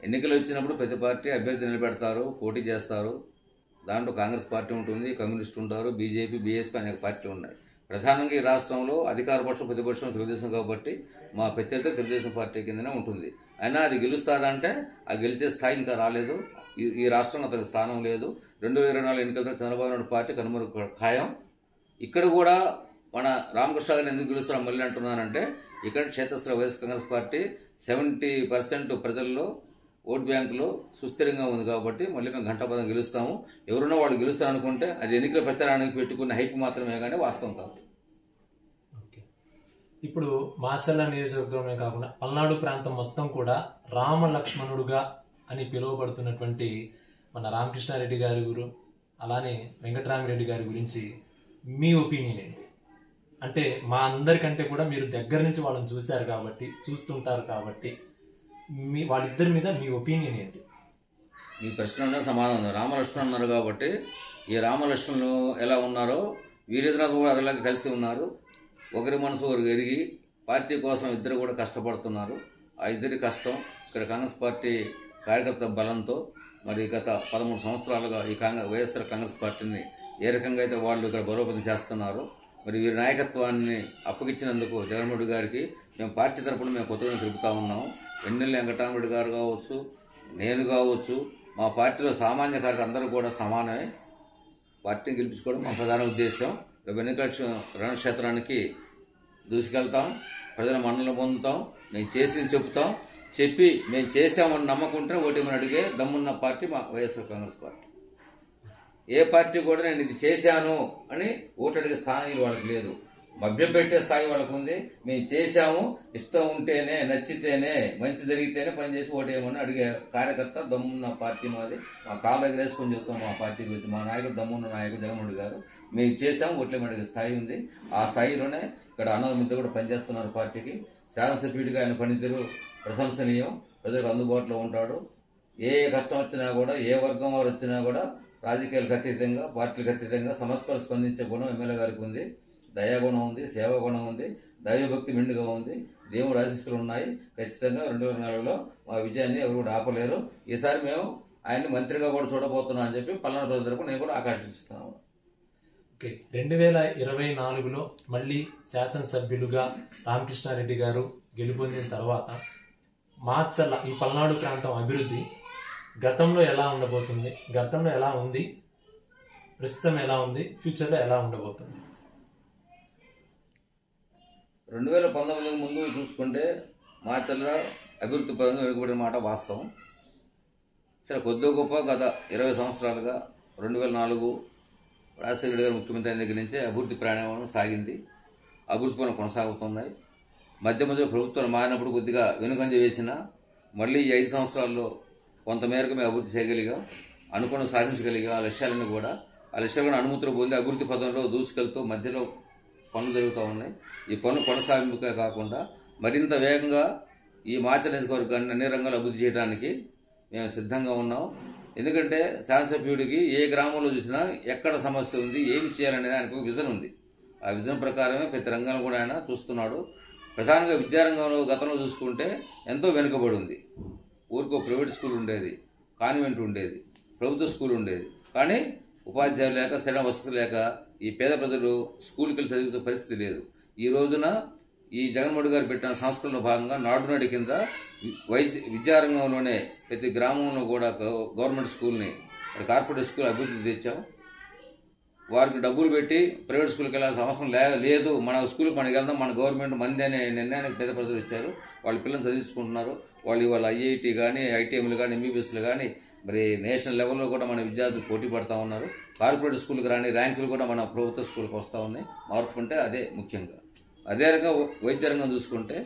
ఎన్నికలు వచ్చినప్పుడు ప్రతి పార్టీ అభ్యర్థి నిలబెడతారు, పోటీ చేస్తారు. దాంట్లో కాంగ్రెస్ పార్టీ ఉంటుంది, కమ్యూనిస్టు ఉంటారు, బీజేపీ, బీఎస్పీ అనేక పార్టీలు ఉన్నాయి. ప్రధానంగా ఈ రాష్ట్రంలో అధికార పక్షం, ప్రతిపక్షం తెలుగుదేశం కాబట్టి మా ప్రత్యర్థి తెలుగుదేశం పార్టీ కిందనే ఉంటుంది. అయినా అది గెలుస్తారంటే ఆ గెలిచే స్థాయి ఇంకా రాలేదు. ఈ రాష్ట్రంలో అతనికి స్థానం లేదు. 2024 ఎన్నికలతో చంద్రబాబు నాయుడు పార్టీ కనుమరుగు ఖాయం. ఇక్కడ కూడా మన రామకృష్ణ గారిని ఎందుకు గెలుస్తారని మళ్ళీ అంటున్నానంటే ఇక్కడ క్షేత్రస్థాయి వైఎస్ కాంగ్రెస్ పార్టీ 70% ప్రజల్లో ఓట్ బ్యాంకులో సుస్థిరంగా ఉంది కాబట్టి మళ్ళీ మేము ఘంటాపదం గెలుస్తాము. ఎవరున్నా వాళ్ళు గెలుస్తారు అనుకుంటే అది ఎన్నికల ప్రచారానికి పెట్టుకున్న హైప్ మాత్రమే కానీ వాస్తవం కాదు. ఇప్పుడు మాచర్ల నియోజకవర్గమే కాకుండా పల్నాడు ప్రాంతం మొత్తం కూడా రామ లక్ష్మణుడుగా అని పిలువబడుతున్నటువంటి మన రామకృష్ణారెడ్డి గారి గురు అలానే వెంకటరామిరెడ్డి గారి గురించి మీ ఒపీనియన్ ఏంటి? అంటే మా అందరికంటే కూడా మీరు దగ్గర నుంచి వాళ్ళని చూశారు కాబట్టి, చూస్తుంటారు కాబట్టి వాళ్ళిద్దరి మీద మీ ఒపీనియన్ ఏంటి? మీ ప్రశ్న సమాధానం. రామలక్ష్మణ్ ఉన్నారు కాబట్టి ఈ రామలక్ష్మణులు ఎలా ఉన్నారో వీరిద్దరు కూడా అదిలాగా కలిసి ఉన్నారు. ఒకరి మనసు ఒకరు ఎరిగి పార్టీ కోసం ఇద్దరు కూడా కష్టపడుతున్నారు. ఆ ఇద్దరి కష్టం ఇక్కడ కాంగ్రెస్ పార్టీ కార్యకర్త బలంతో మరి గత 13 సంవత్సరాలుగా ఈ వైఎస్ఆర్ కాంగ్రెస్ పార్టీని ఏ రకంగా అయితే వాళ్ళు ఇక్కడ బలోపేతం చేస్తున్నారు. మరి వీరి నాయకత్వాన్ని అప్పగించినందుకు జగన్మోహన్ గారికి మేము పార్టీ తరఫున మేము కొత్తగా తెలుపుతా ఉన్నాము. పిన్నెల్లి వెంకటరామిరెడ్డి గారు కావచ్చు, నేను కావచ్చు, మా పార్టీలో సామాన్య కార్యకర్తలు అందరూ కూడా సమానమే. పార్టీని గెలిపించుకోవడం మా ప్రధాన ఉద్దేశం. రేపు ఎన్నికల రణక్షేత్రానికి దూసుకెళ్తాం, ప్రజల మన్నలు పొందుతాం, మేము చేసింది చెప్తాం, చెప్పి మేము చేశామని నమ్మకుంటే ఓటేమని అడిగే దమ్మున్న పార్టీ మా వైఎస్ఆర్ కాంగ్రెస్ పార్టీ. ఏ పార్టీ కూడా నేను ఇది చేశాను అని ఓటు అడిగే స్థానం వాళ్ళకి లేదు. మభ్యపెట్టే స్థాయి వాళ్ళకు ఉంది. మేము చేశాము, ఇష్టం ఉంటేనే, నచ్చితేనే, మంచి జరిగితేనే పనిచేసి ఓటేయమని అడిగే కార్యకర్త దమ్మున్న పార్టీ మాది. మా కాళ్ళ దగ్గర వేసుకొని చెప్తాం మా పార్టీ గురించి. మా నాయకుడు దమ్మున్న నాయకుడు జగన్మోహన్ రెడ్డి గారు. మేము చేశాము, ఓట్లేమని అడిగే స్థాయి ఉంది. ఆ స్థాయిలోనే ఇక్కడ అన్నదమ్ములతో కూడా పనిచేస్తున్నారు పార్టీకి. శాసనసభ్యుడిగా ఆయన పనితీరు ప్రశంసనీయం. ప్రజలకు అందుబాటులో ఉంటాడు. ఏ కష్టం వచ్చినా కూడా, ఏ వర్గం వారు వచ్చినా కూడా రాజకీయాలకు అతీతంగా, పార్టీలకు అతీతంగా సమస్యలు స్పందించే గుణం ఎమ్మెల్యే గారికి ఉంది. దయాగుణం ఉంది, సేవాగుణం ఉంది, దైవభక్తి మెండుగా ఉంది, దేవుడు ఆశీస్సులు ఉన్నాయి. ఖచ్చితంగా 2004లో మా విజయాన్ని ఎవరు కూడా ఆపలేరు. ఈసారి మేము ఆయన్ని మంత్రిగా కూడా చూడబోతున్నాం అని చెప్పి పల్నాడు ప్రజల తరపున నేను కూడా ఆకాంక్షిస్తున్నాను. 2024లో మళ్ళీ శాసనసభ్యులుగా రామకృష్ణారెడ్డి గారు గెలుపొందిన తర్వాత మాచర్ల ఈ పల్నాడు ప్రాంతం అభివృద్ధి గతంలో ఎలా ఉండబోతుంది, గతంలో ఎలా ఉంది, ప్రస్తుతం ఎలా ఉంది, ఫ్యూచర్లో ఎలా ఉండబోతుంది? 2019 ముందు చూసుకుంటే మాచర్ల అభివృద్ధి పరంగా వెనుకబడిన మాట వాస్తవం. సరే, కొద్ది గొప్ప గత 20 సంవత్సరాలుగా 2004 రాజశేఖర గారు ముఖ్యమంత్రి అయిన దగ్గర నుంచే అభివృద్ధి ప్రయాణం సాగింది. అభివృద్ధి పనులు కొనసాగుతున్నాయి. మధ్య మధ్య ప్రభుత్వం మారినప్పుడు కొద్దిగా వెనుకంజ వేసినా మళ్ళీ ఈ 5 సంవత్సరాల్లో కొంతమేరకు మేము అభివృద్ధి చేయగలిగాం, అనుకున్న సాధించగలిగాం. ఆ లక్ష్యాలను కూడా అనుమతులు పొంది అభివృద్ధి పదంలో దూసుకెళ్తూ మధ్యలో పనులు జరుగుతూ ఉన్నాయి. ఈ పనులు కొనసాగింపుగా కాకుండా మరింత వేగంగా ఈ మాచర్ల నియోజకవర్గాన్ని అన్ని రంగాలు అభివృద్ధి చేయడానికి మేము సిద్ధంగా ఉన్నాం. ఎందుకంటే శాసనసభ్యుడికి ఏ గ్రామంలో చూసినా ఎక్కడ సమస్య ఉంది, ఏం చేయాలనేది ఆయనకు విజన్ ఉంది. ఆ విజన్ ప్రకారమే ప్రతి రంగంలో కూడా ఆయన చూస్తున్నాడు. ప్రధానంగా విద్యారంగంలో గతంలో చూసుకుంటే ఎంతో వెనుకబడి ఉంది. ఊరికో ప్రైవేట్ స్కూల్ ఉండేది, కాన్వెంట్ ఉండేది, ప్రభుత్వ స్కూల్ ఉండేది. కానీ ఉపాధ్యాయులు లేక, సరైన వసతులు లేక ఈ పేద ప్రజలు స్కూల్కి వెళ్ళి చదివే పరిస్థితి లేదు. ఈ రోజున ఈ జగన్మోహన్ గారు పెట్టిన సంస్కరణలో భాగంగా నాడు నాడు కింద విద్యారంగంలోనే ప్రతి గ్రామంలో కూడా గవర్నమెంట్ స్కూల్ని, కార్పొరేట్ స్కూల్ అభివృద్ధి తెచ్చాం. వారికి డబ్బులు పెట్టి ప్రైవేట్ స్కూల్కి వెళ్ళాల్సిన అవసరం లేదు, మన స్కూల్కి మనకి వెళ్దాం, మన గవర్నమెంట్ మంది అనే నిర్ణయానికి పేద ప్రజలు ఇచ్చారు. వాళ్ళ పిల్లలు చదివించుకుంటున్నారు. వాళ్ళు ఇవాళ ఐఐటి కానీ, ఐటీఎంలు కానీ, ఎంబీబీఎస్లు కానీ, మరి నేషనల్ లెవెల్లో కూడా మన విద్యార్థులు పోటీ పడతా ఉన్నారు. కార్పొరేట్ స్కూల్కి రాని ర్యాంకులు కూడా మన ప్రభుత్వ స్కూల్కి వస్తూ ఉన్నాయి. మార్పు అంటే అదే ముఖ్యంగా. అదే రకంగా వైద్య రంగం చూసుకుంటే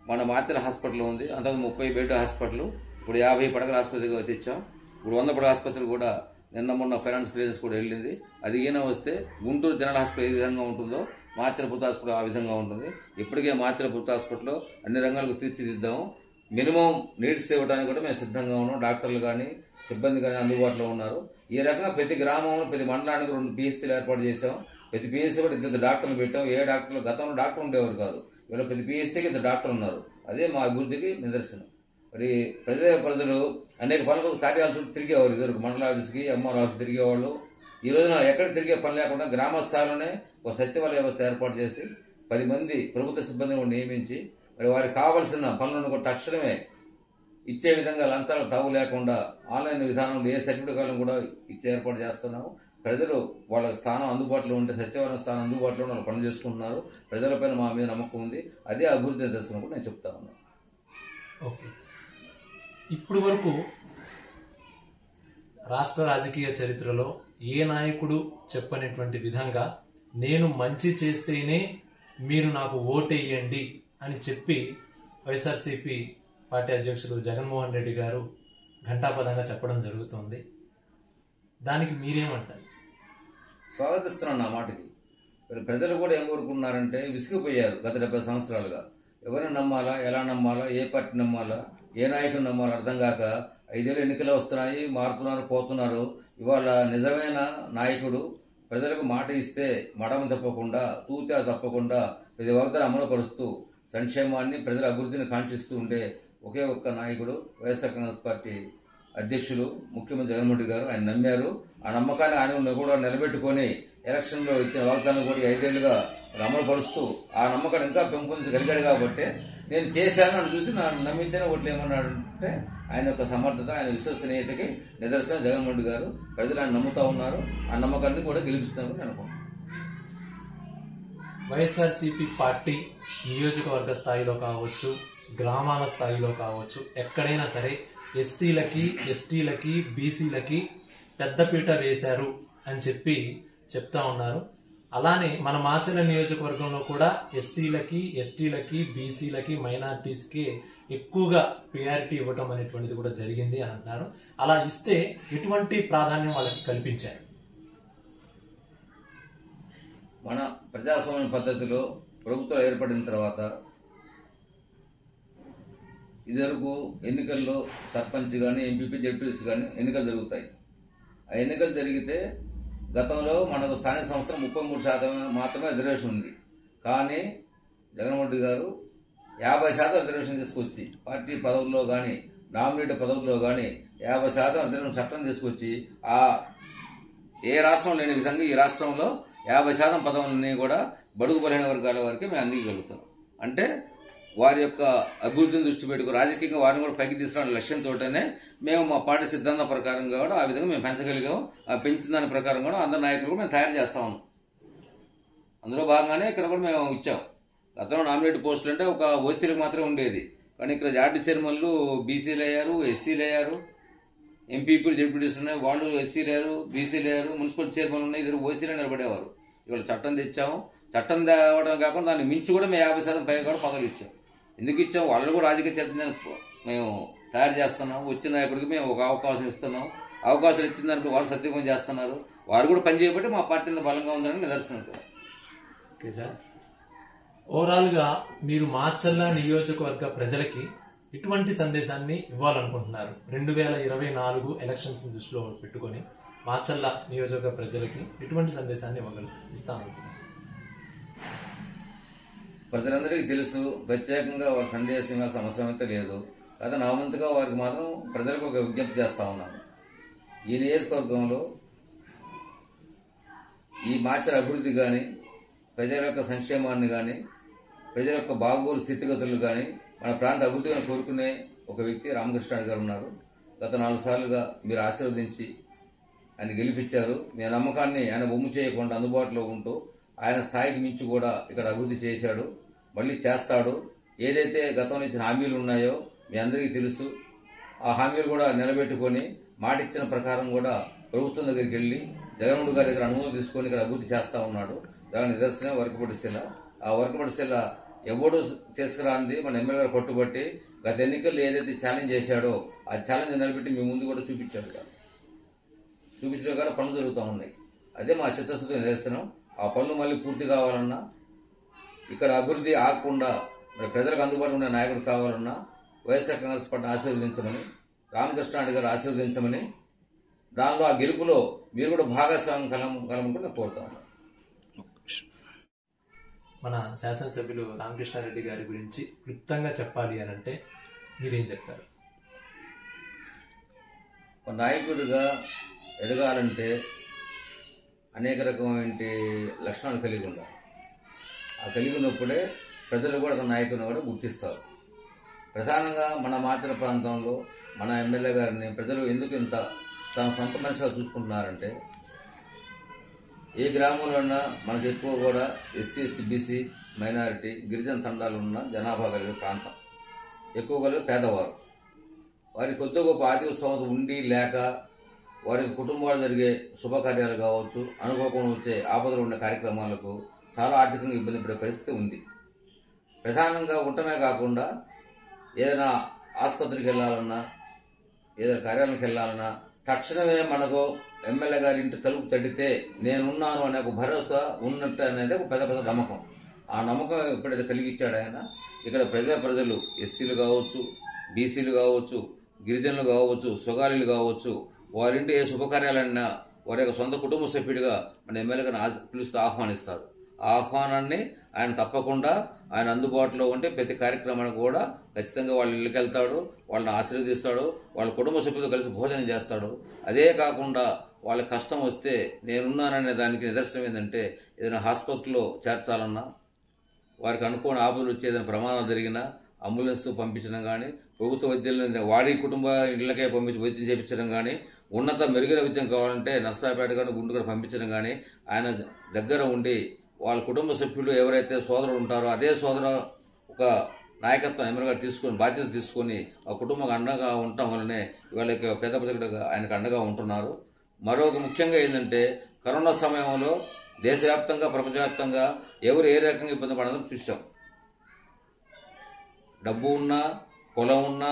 మన మాచర్ల హాస్పిటల్ ఉంది. అంతకు 30 బెడ్ హాస్పిటల్, ఇప్పుడు 50 పడకల ఆసుపత్రిగా తెచ్చాం. ఇప్పుడు 100 పడకల ఆసుపత్రి కూడా నిన్న మొన్న ఫైనాన్స్ క్లియరెన్స్ కూడా వెళ్ళింది. అది ఈయన వస్తే గుంటూరు జనరల్ హాస్పిటల్ ఏ విధంగా ఉంటుందో మాచర్ల ప్రభుత్వ హాస్పిటల్ ఆ విధంగా ఉంటుంది. ఇప్పటికే మాచర్ల ప్రభుత్వ హాస్పిటల్లో అన్ని రంగాలకు తీర్చిదిద్దాము. మినిమం నీడ్స్ ఇవ్వడానికి కూడా మేము సిద్ధంగా ఉన్నాం. డాక్టర్లు కానీ, సిబ్బంది కానీ అందుబాటులో ఉన్నారు. ఈ రకంగా ప్రతి గ్రామంలో, ప్రతి మండలానికి 2 పిహెచ్సీలు ఏర్పాటు చేశాం. ప్రతి పిహెచ్సీ కూడా 2 డాక్టర్లు పెట్టాం. ఏ డాక్టర్లు గతంలో డాక్టర్ ఉండేవారు కాదు, ఇవాళ ప్రతి పిహెచ్సీకి 2 డాక్టర్లు ఉన్నారు. అదే మా అభివృద్ధికి నిదర్శనం. మరి ప్రజలు అనేక పనుల కార్యాలయాల చుట్టూ తిరిగేవారు. ఇదివరకు మండల ఆఫీస్కి, ఎంఆర్ ఆఫీస్ తిరిగేవాళ్ళు. ఈ రోజున ఎక్కడ తిరిగే పని లేకుండా గ్రామ స్థాయిలోనే ఒక సచివాలయ వ్యవస్థ ఏర్పాటు చేసి 10 మంది ప్రభుత్వ సిబ్బందిని కూడా నియమించి మరి వారికి కావాల్సిన పనులను కూడా తక్షణమే ఇచ్చే విధంగా లంచాలు తావు లేకుండా ఆన్లైన్ విధానంలో ఏ సర్టిఫికేట్లను కూడా ఇచ్చే ఏర్పాటు చేస్తున్నాము. ప్రజలు వాళ్ళ స్థానం అందుబాటులో ఉంటే, సచివాలయ స్థానం అందుబాటులో వాళ్ళు పనులు చేసుకుంటున్నారు. ప్రజలపైన మా మీద నమ్మకం ఉంది. అదే అభివృద్ధి దర్శనం కూడా నేను చెప్తా ఉన్నాను. ఓకే, ఇప్పుడు వరకు రాష్ట్ర రాజకీయ చరిత్రలో ఏ నాయకుడు చెప్పనటువంటి విధంగా నేను మంచి చేస్తేనే మీరు నాకు ఓటేయండి అని చెప్పి వైఎస్ఆర్సీపీ పార్టీ అధ్యక్షులు జగన్మోహన్ రెడ్డి గారు ఘంటాపదంగా చెప్పడం జరుగుతుంది. దానికి మీరేమంటారు? స్వాగతిస్తున్నాను నా మాటకి. ప్రజలు కూడా ఏం కోరుకున్నారంటే విసిగిపోయారు. గత 70 సంవత్సరాలుగా ఎవరిని నమ్మాలా, ఎలా నమ్మాలా, ఏ పార్టీ నమ్మాలా, ఏ నాయకుని నమ్మాలో అర్థం కాక 5 ఏళ్ళు ఎన్నికలు వస్తున్నాయి, మారుతున్నారు, పోతున్నారు. ఇవాళ నిజమైన నాయకుడు ప్రజలకు మాట ఇస్తే మడమ తప్పకుండా, తూచా తప్పకుండా ప్రతి వాగ్దానం అమలుపరుస్తూ సంక్షేమాన్ని, ప్రజల అభివృద్ధిని కాంక్షిస్తూ ఉండే ఒకే ఒక్క నాయకుడు వైఎస్ఆర్ కాంగ్రెస్ పార్టీ అధ్యక్షులు ముఖ్యమంత్రి జగన్మోహన్ రెడ్డి గారు. ఆయన నమ్మారు. ఆ నమ్మకాన్ని ఆయన కూడా నిలబెట్టుకుని ఎలక్షన్లో ఇచ్చిన వాగ్దానం కూడా 5 ఏళ్లుగా అమలు పరుస్తూ ఆ నమ్మకాన్ని ఇంకా పెంపొందించగలిగాడు. కాబట్టి నేను చేశాను అని చూసి నమ్మితేనే ఓట్లు ఏమన్నాడంటే ఆయన యొక్క సమర్థత, ఆయన విశ్వసనీయతకి నిదర్శనం జగన్మోహన్ రెడ్డి గారు. ప్రజలు ఆయన నమ్ముతా ఉన్నారు. ఆ నమ్మకాన్ని కూడా గెలిపిస్తామని అనుకుంటున్నాను. వైఎస్ఆర్సీపీ పార్టీ నియోజకవర్గ స్థాయిలో కావచ్చు, గ్రామాల స్థాయిలో కావచ్చు, ఎక్కడైనా సరే ఎస్సీలకి, ఎస్టీలకి, బీసీలకి పెద్దపీట వేశారు అని చెప్తా ఉన్నారు. అలానే మన మాచర్ల నియోజకవర్గంలో కూడా ఎస్సీలకి, ఎస్టీలకి, బీసీలకి, మైనార్టీస్కి ఎక్కువగా ప్రియారిటీ ఇవ్వటం అనేటువంటిది కూడా జరిగింది అని అంటున్నారు. అలా ఇస్తే ఎటువంటి ప్రాధాన్యం వాళ్ళకి కల్పించారు? మన ప్రజాస్వామ్య పద్ధతిలో ప్రభుత్వం ఏర్పడిన తర్వాత ఇదివరకు ఎన్నికల్లో సర్పంచ్ కానీ, ఎంపీపీ, జెడ్పీసీ కానీ ఎన్నికలు జరుగుతాయి. ఆ ఎన్నికలు జరిగితే గతంలో మనకు స్థానిక సంస్థలు 33% మాత్రమే రిజర్వేషన్ ఉంది. కానీ జగన్మోహన్ రెడ్డి గారు 50% రిజర్వేషన్ తీసుకొచ్చి పార్టీ పదవుల్లో కానీ, నామినేట్ పదవుల్లో కానీ 50% రిజర్వేషన్ చట్టం తీసుకొచ్చి ఏ రాష్ట్రం లేని విధంగా ఈ రాష్ట్రంలో 50% పదవులని కూడా బడుగు బలహీన వర్గాల వారికి మేము అందించగలుగుతాం. అంటే వారి యొక్క అభివృద్ధిని దృష్టి పెట్టుకుని రాజకీయంగా వారిని కూడా పైకి తీసుకురావడం లక్ష్యంతోనే మేము మా పార్టీ సిద్ధాంత ప్రకారంగా కూడా ఆ విధంగా మేము పెంచగలిగాం. ఆ పెంచిన దాని ప్రకారం కూడా అందరు నాయకులు కూడా మేము తయారు చేస్తా ఉన్నాం. అందులో భాగంగానే ఇక్కడ కూడా మేము ఇచ్చాం. గతంలో నామినేట్ పోస్టులు అంటే ఒక ఓసీలకు మాత్రమే ఉండేది. కానీ ఇక్కడ జాయింట్ చైర్మన్లు బీసీలు అయ్యారు, ఎస్సీలు అయ్యారు, ఎంపీపీలు, జెడ్పీటీసీ ఉన్నాయి, వాళ్ళు ఎస్సీలు అయ్యారు, బీసీలు అయ్యారు, మున్సిపల్ చైర్మన్లు ఉన్నాయి, ఇద్దరు ఓసీలు నిలబడేవారు. ఇవాళ చట్టం తెచ్చాము. చట్టం తేవడం కాకుండా దాన్ని మించి కూడా మేము 50% పైగా కూడా పదవులు ఇచ్చాం. ఎందుకు ఇచ్చాం? వాళ్ళు కూడా రాజకీయ చైతన్యాన్ని మేము తయారు చేస్తున్నాం. వచ్చిన నాయకుడికి మేము ఒక అవకాశం ఇస్తున్నాం. అవకాశం ఇచ్చిన దానికి వారు సద్వినియోగం చేస్తున్నారు. వారు కూడా పనిచేయబట్టి మా పార్టీ బలంగా ఉందని నిదర్శనం. ఓకే సార్, ఓవరాల్గా మీరు మాచర్ల నియోజకవర్గ ప్రజలకి ఇటువంటి సందేశాన్ని ఇవ్వాలనుకుంటున్నారు? 2024 ఎలక్షన్స్ దృష్టిలో పెట్టుకొని మాచర్ల నియోజకవర్గ ప్రజలకి ఎటువంటి సందేశాన్ని ఇస్తామనుకుంటున్నారు? ప్రజలందరికీ తెలుసు, ప్రత్యేకంగా వారి సందేశం ఇవ్వాల్సిన అవసరం అయితే లేదు. కాదు నా వంతుగా వారికి మాత్రం ప్రజలకు ఒక విజ్ఞప్తి చేస్తా ఉన్నాను. ఈ నియోజకవర్గంలో ఈ మాచర్ల అభివృద్ధి కానీ, ప్రజల యొక్క సంక్షేమాన్ని కానీ, ప్రజల యొక్క బాగోలు స్థితిగతులు కానీ, మన ప్రాంత అభివృద్ధిని కోరుకునే ఒక వ్యక్తి రామకృష్ణ గారు ఉన్నారు. గత 4 సార్లుగా మీరు ఆశీర్వదించి ఆయన గెలిపించారు. మీ నమ్మకాన్ని ఆయన బొమ్ము చేయకుండా అందుబాటులో ఉంటూ ఆయన స్థాయికి మించి కూడా ఇక్కడ అభివృద్ధి చేశాడు, మళ్ళీ చేస్తాడు. ఏదైతే గతంలో ఇచ్చిన హామీలు ఉన్నాయో మీ అందరికీ తెలుసు. ఆ హామీలు కూడా నిలబెట్టుకొని మాట ఇచ్చిన ప్రకారం కూడా ప్రభుత్వం దగ్గరికి వెళ్లి జగన్మోహన్ గారి దగ్గర అనుమతి తీసుకొని ఇక్కడ అభివృద్ధి చేస్తా ఉన్నాడు. దాని నిదర్శనం వర్కపడిశీల. ఆ వర్కపడిశీల ఎవడు తీసుకురాంది మన ఎమ్మెల్యే గారు పట్టుబట్టి గత ఎన్నికల్లో ఏదైతే ఛాలెంజ్ చేశాడో ఆ ఛాలెంజ్ నిలబెట్టి మీ ముందు కూడా చూపించాడు. చూపించడం కూడా పనులు జరుగుతూ ఉన్నాయి. అదే మా చిత్తశుద్ధి నిదర్శనం. ఆ పనులు మళ్ళీ పూర్తి కావాలన్నా, ఇక్కడ అభివృద్ధి ఆగకుండా మరి ప్రజలకు అందుబాటులో ఉన్న నాయకుడు కావాలన్నా వైఎస్ఆర్ కాంగ్రెస్ పార్టీ ఆశీర్వదించమని, రామకృష్ణారెడ్డి గారు ఆశీర్వదించమని, దానిలో ఆ గెలుపులో మీరు కూడా భాగస్వామ్యం కలముకుంటే నేను కోరుతా ఉన్నాను. మన శాసనసభ్యులు రామకృష్ణారెడ్డి గారి గురించి క్లుప్తంగా చెప్పాలి అని అంటే మీరేం చెప్తారు? ఒక నాయకుడిగా ఎదగాలంటే అనేక రకమైన లక్షణాలు కలిగి ఉండాలి. ఆ కలిగి ఉన్నప్పుడే ప్రజలు కూడా ఒక నాయకుని కూడా గుర్తిస్తారు. ప్రధానంగా మన మాచర్ల ప్రాంతంలో మన ఎమ్మెల్యే గారిని ప్రజలు ఎందుకు ఇంత తన సొంత మనిషిగా చూసుకుంటున్నారంటే, ఏ గ్రామంలో ఉన్నా మనకు ఎక్కువ కూడా ఎస్సీ, ఎస్టీ, బీసీ, మైనారిటీ, గిరిజన తండాలు ఉన్న జనాభా కలిగిన ప్రాంతం, ఎక్కువ కలిగి పేదవారు. వారి కొద్ది గొప్ప ఆర్థిక స్తోమత ఉండి లేక వారి కుటుంబాలు జరిగే శుభకార్యాలు కావచ్చు, అనుకోకుండా వచ్చే ఆపదలు ఉండే కార్యక్రమాలకు చాలా ఆర్థికంగా ఇబ్బంది పడే పరిస్థితి ఉంది. ప్రధానంగా ఉండటమే కాకుండా ఏదైనా ఆసుపత్రికి వెళ్ళాలన్నా, ఏదైనా కార్యాలయానికి వెళ్ళాలన్నా తక్షణమే మనకు ఎమ్మెల్యే గారి ఇంటి తలుపు తడితే నేనున్నాను అనే ఒక భరోసా ఉన్నట్టు అనేది ఒక పెద్ద పెద్ద నమ్మకం. ఆ నమ్మకం ఎప్పుడైతే కలిగించాడు ఆయన, ఇక్కడ ప్రజలు ఎస్సీలు కావచ్చు, బీసీలు కావచ్చు, గిరిజనులు కావచ్చు, సొగాలీలు కావచ్చు, వారింటి ఏ శుభకార్యాలన్నా వారి యొక్క సొంత కుటుంబ సభ్యుడిగా మన ఎమ్మెల్యే గారిని పిలుస్తూ ఆహ్వానిస్తారు. ఆ ఆహ్వానాన్ని ఆయన తప్పకుండా ఆయన అందుబాటులో ఉంటే ప్రతి కార్యక్రమానికి కూడా ఖచ్చితంగా వాళ్ళ ఇళ్ళకి వెళ్తాడు, వాళ్ళని ఆశీర్వదిస్తాడు, వాళ్ళ కుటుంబ సభ్యులతో కలిసి భోజనం చేస్తాడు. అదే కాకుండా వాళ్ళ కష్టం వస్తే నేనున్నాననే దానికి నిదర్శనం ఏంటంటే, ఏదైనా హాస్పిటల్లో చేర్చాలన్నా, వారికి అనుకోని ఆపదలు వచ్చి ఏదైనా ప్రమాదం జరిగినా అంబులెన్స్ పంపించడం కానీ, ప్రభుత్వ వైద్యులను వాడి కుటుంబ ఇళ్లకే పంపించి వైద్యం చేయించడం కానీ, ఉన్నత మెరుగైన వైద్యం కావాలంటే నర్సాపేట కానీ గుంటూరు పంపించడం కానీ, ఆయన దగ్గర ఉండి వాళ్ళ కుటుంబ సభ్యులు ఎవరైతే సోదరులు ఉంటారో అదే సోదరు ఒక నాయకత్వం ఎమ్మెల్యేగా తీసుకొని బాధ్యత తీసుకొని ఆ కుటుంబం అండగా ఉండటం వల్లనే వాళ్ళకి పెద్ద ప్రజలుగా ఆయనకు అండగా ఉంటున్నారు. మరొక ముఖ్యంగా ఏంటంటే, కరోనా సమయంలో దేశవ్యాప్తంగా ప్రపంచవ్యాప్తంగా ఎవరు ఏ రకంగా ఇబ్బంది పడడం చూసాం. డబ్బు ఉన్నా పొలం ఉన్నా